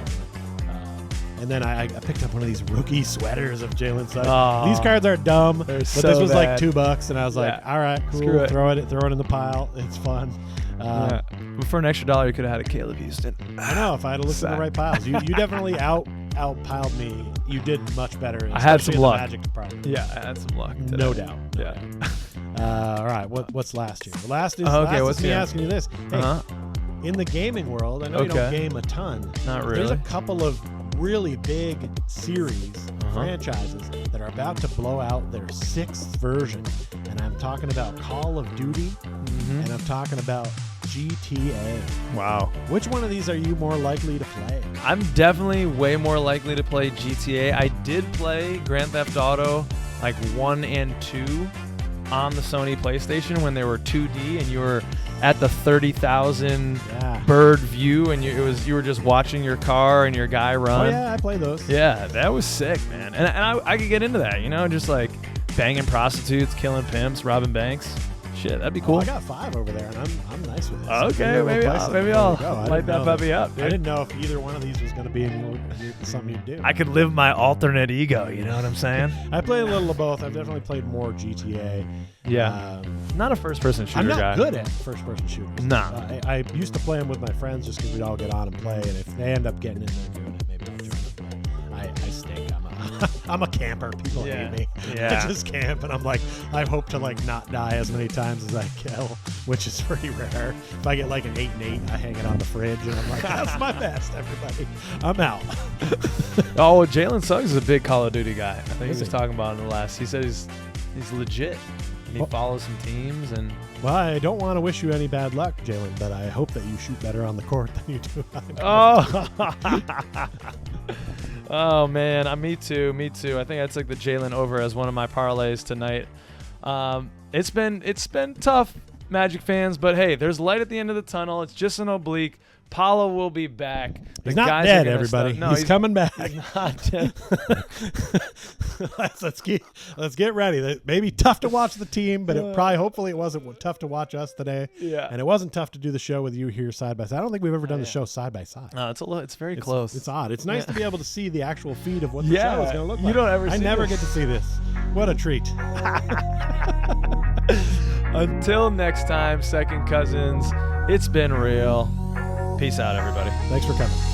And then I picked up one of these rookie sweaters of Jalen Suggs. Oh, these cards are dumb, but this was like $2, and I was like, all right, cool, throw it in the pile. It's fun. But for an extra $1, you could have had a Caleb Houston. I know, if I had looked in the right piles. You definitely outpiled me. You did much better. I had some luck. Magic department. Yeah, I had some luck today. No doubt. Yeah. All right, what's last here? Last is me asking you this. Hey, in the gaming world, I know you don't game a ton. Not really. There's a couple of really big series, franchises that are about to blow out their 6th version. And I'm talking about Call of Duty, and I'm talking about GTA. Wow. Which one of these are you more likely to play? I'm definitely way more likely to play GTA. I did play Grand Theft Auto like 1 and 2 on the Sony PlayStation when they were 2D and you were at the 30,000 bird view and you were just watching your car and your guy run. Oh yeah, I play those. Yeah, that was sick, man. And I could get into that, just like banging prostitutes, killing pimps, robbing banks. Shit, that'd be cool. I got 5 over there, and I'm nice with it. Okay, maybe I'll light that puppy up, dude. I didn't know if either one of these was going to be something you'd do. I could live my alternate ego, you know what I'm saying? I play a little of both. I've definitely played more GTA. Yeah. Not a first-person shooter guy. I'm not good at first-person shooters. Nah. I used to play them with my friends just because we'd all get on and play, and if they end up getting in there doing it, maybe I'll join them. But I stink. I'm a camper. People hate me. Yeah. I just camp, and I'm like, I hope to like not die as many times as I kill, which is pretty rare. If I get like an 8 and 8, I hang it on the fridge, and I'm like, that's my best, everybody. I'm out. Oh, Jalen Suggs is a big Call of Duty guy. I think Is he was he? talking about it in the last. He said he's legit. And he follows some teams and. Well, I don't want to wish you any bad luck, Jalen, but I hope that you shoot better on the court than you do on the Oh man, me too. I think I took the Jalen over as one of my parlays tonight. It's been tough, Magic fans, but hey, there's light at the end of the tunnel. It's just an oblique. Paolo will be back. He's not dead, everybody. No, he's coming back. He's not dead. let's get ready. That may be tough to watch the team, but hopefully it wasn't tough to watch us today. Yeah, and it wasn't tough to do the show with you here side by side. I don't think we've ever done the show side by side. No, it's very close. It's odd. It's nice to be able to see the actual feed of what the show is going to look like. You don't ever. I never get to see this. What a treat. Until next time, second cousins. It's been real. Peace out, everybody. Thanks for coming.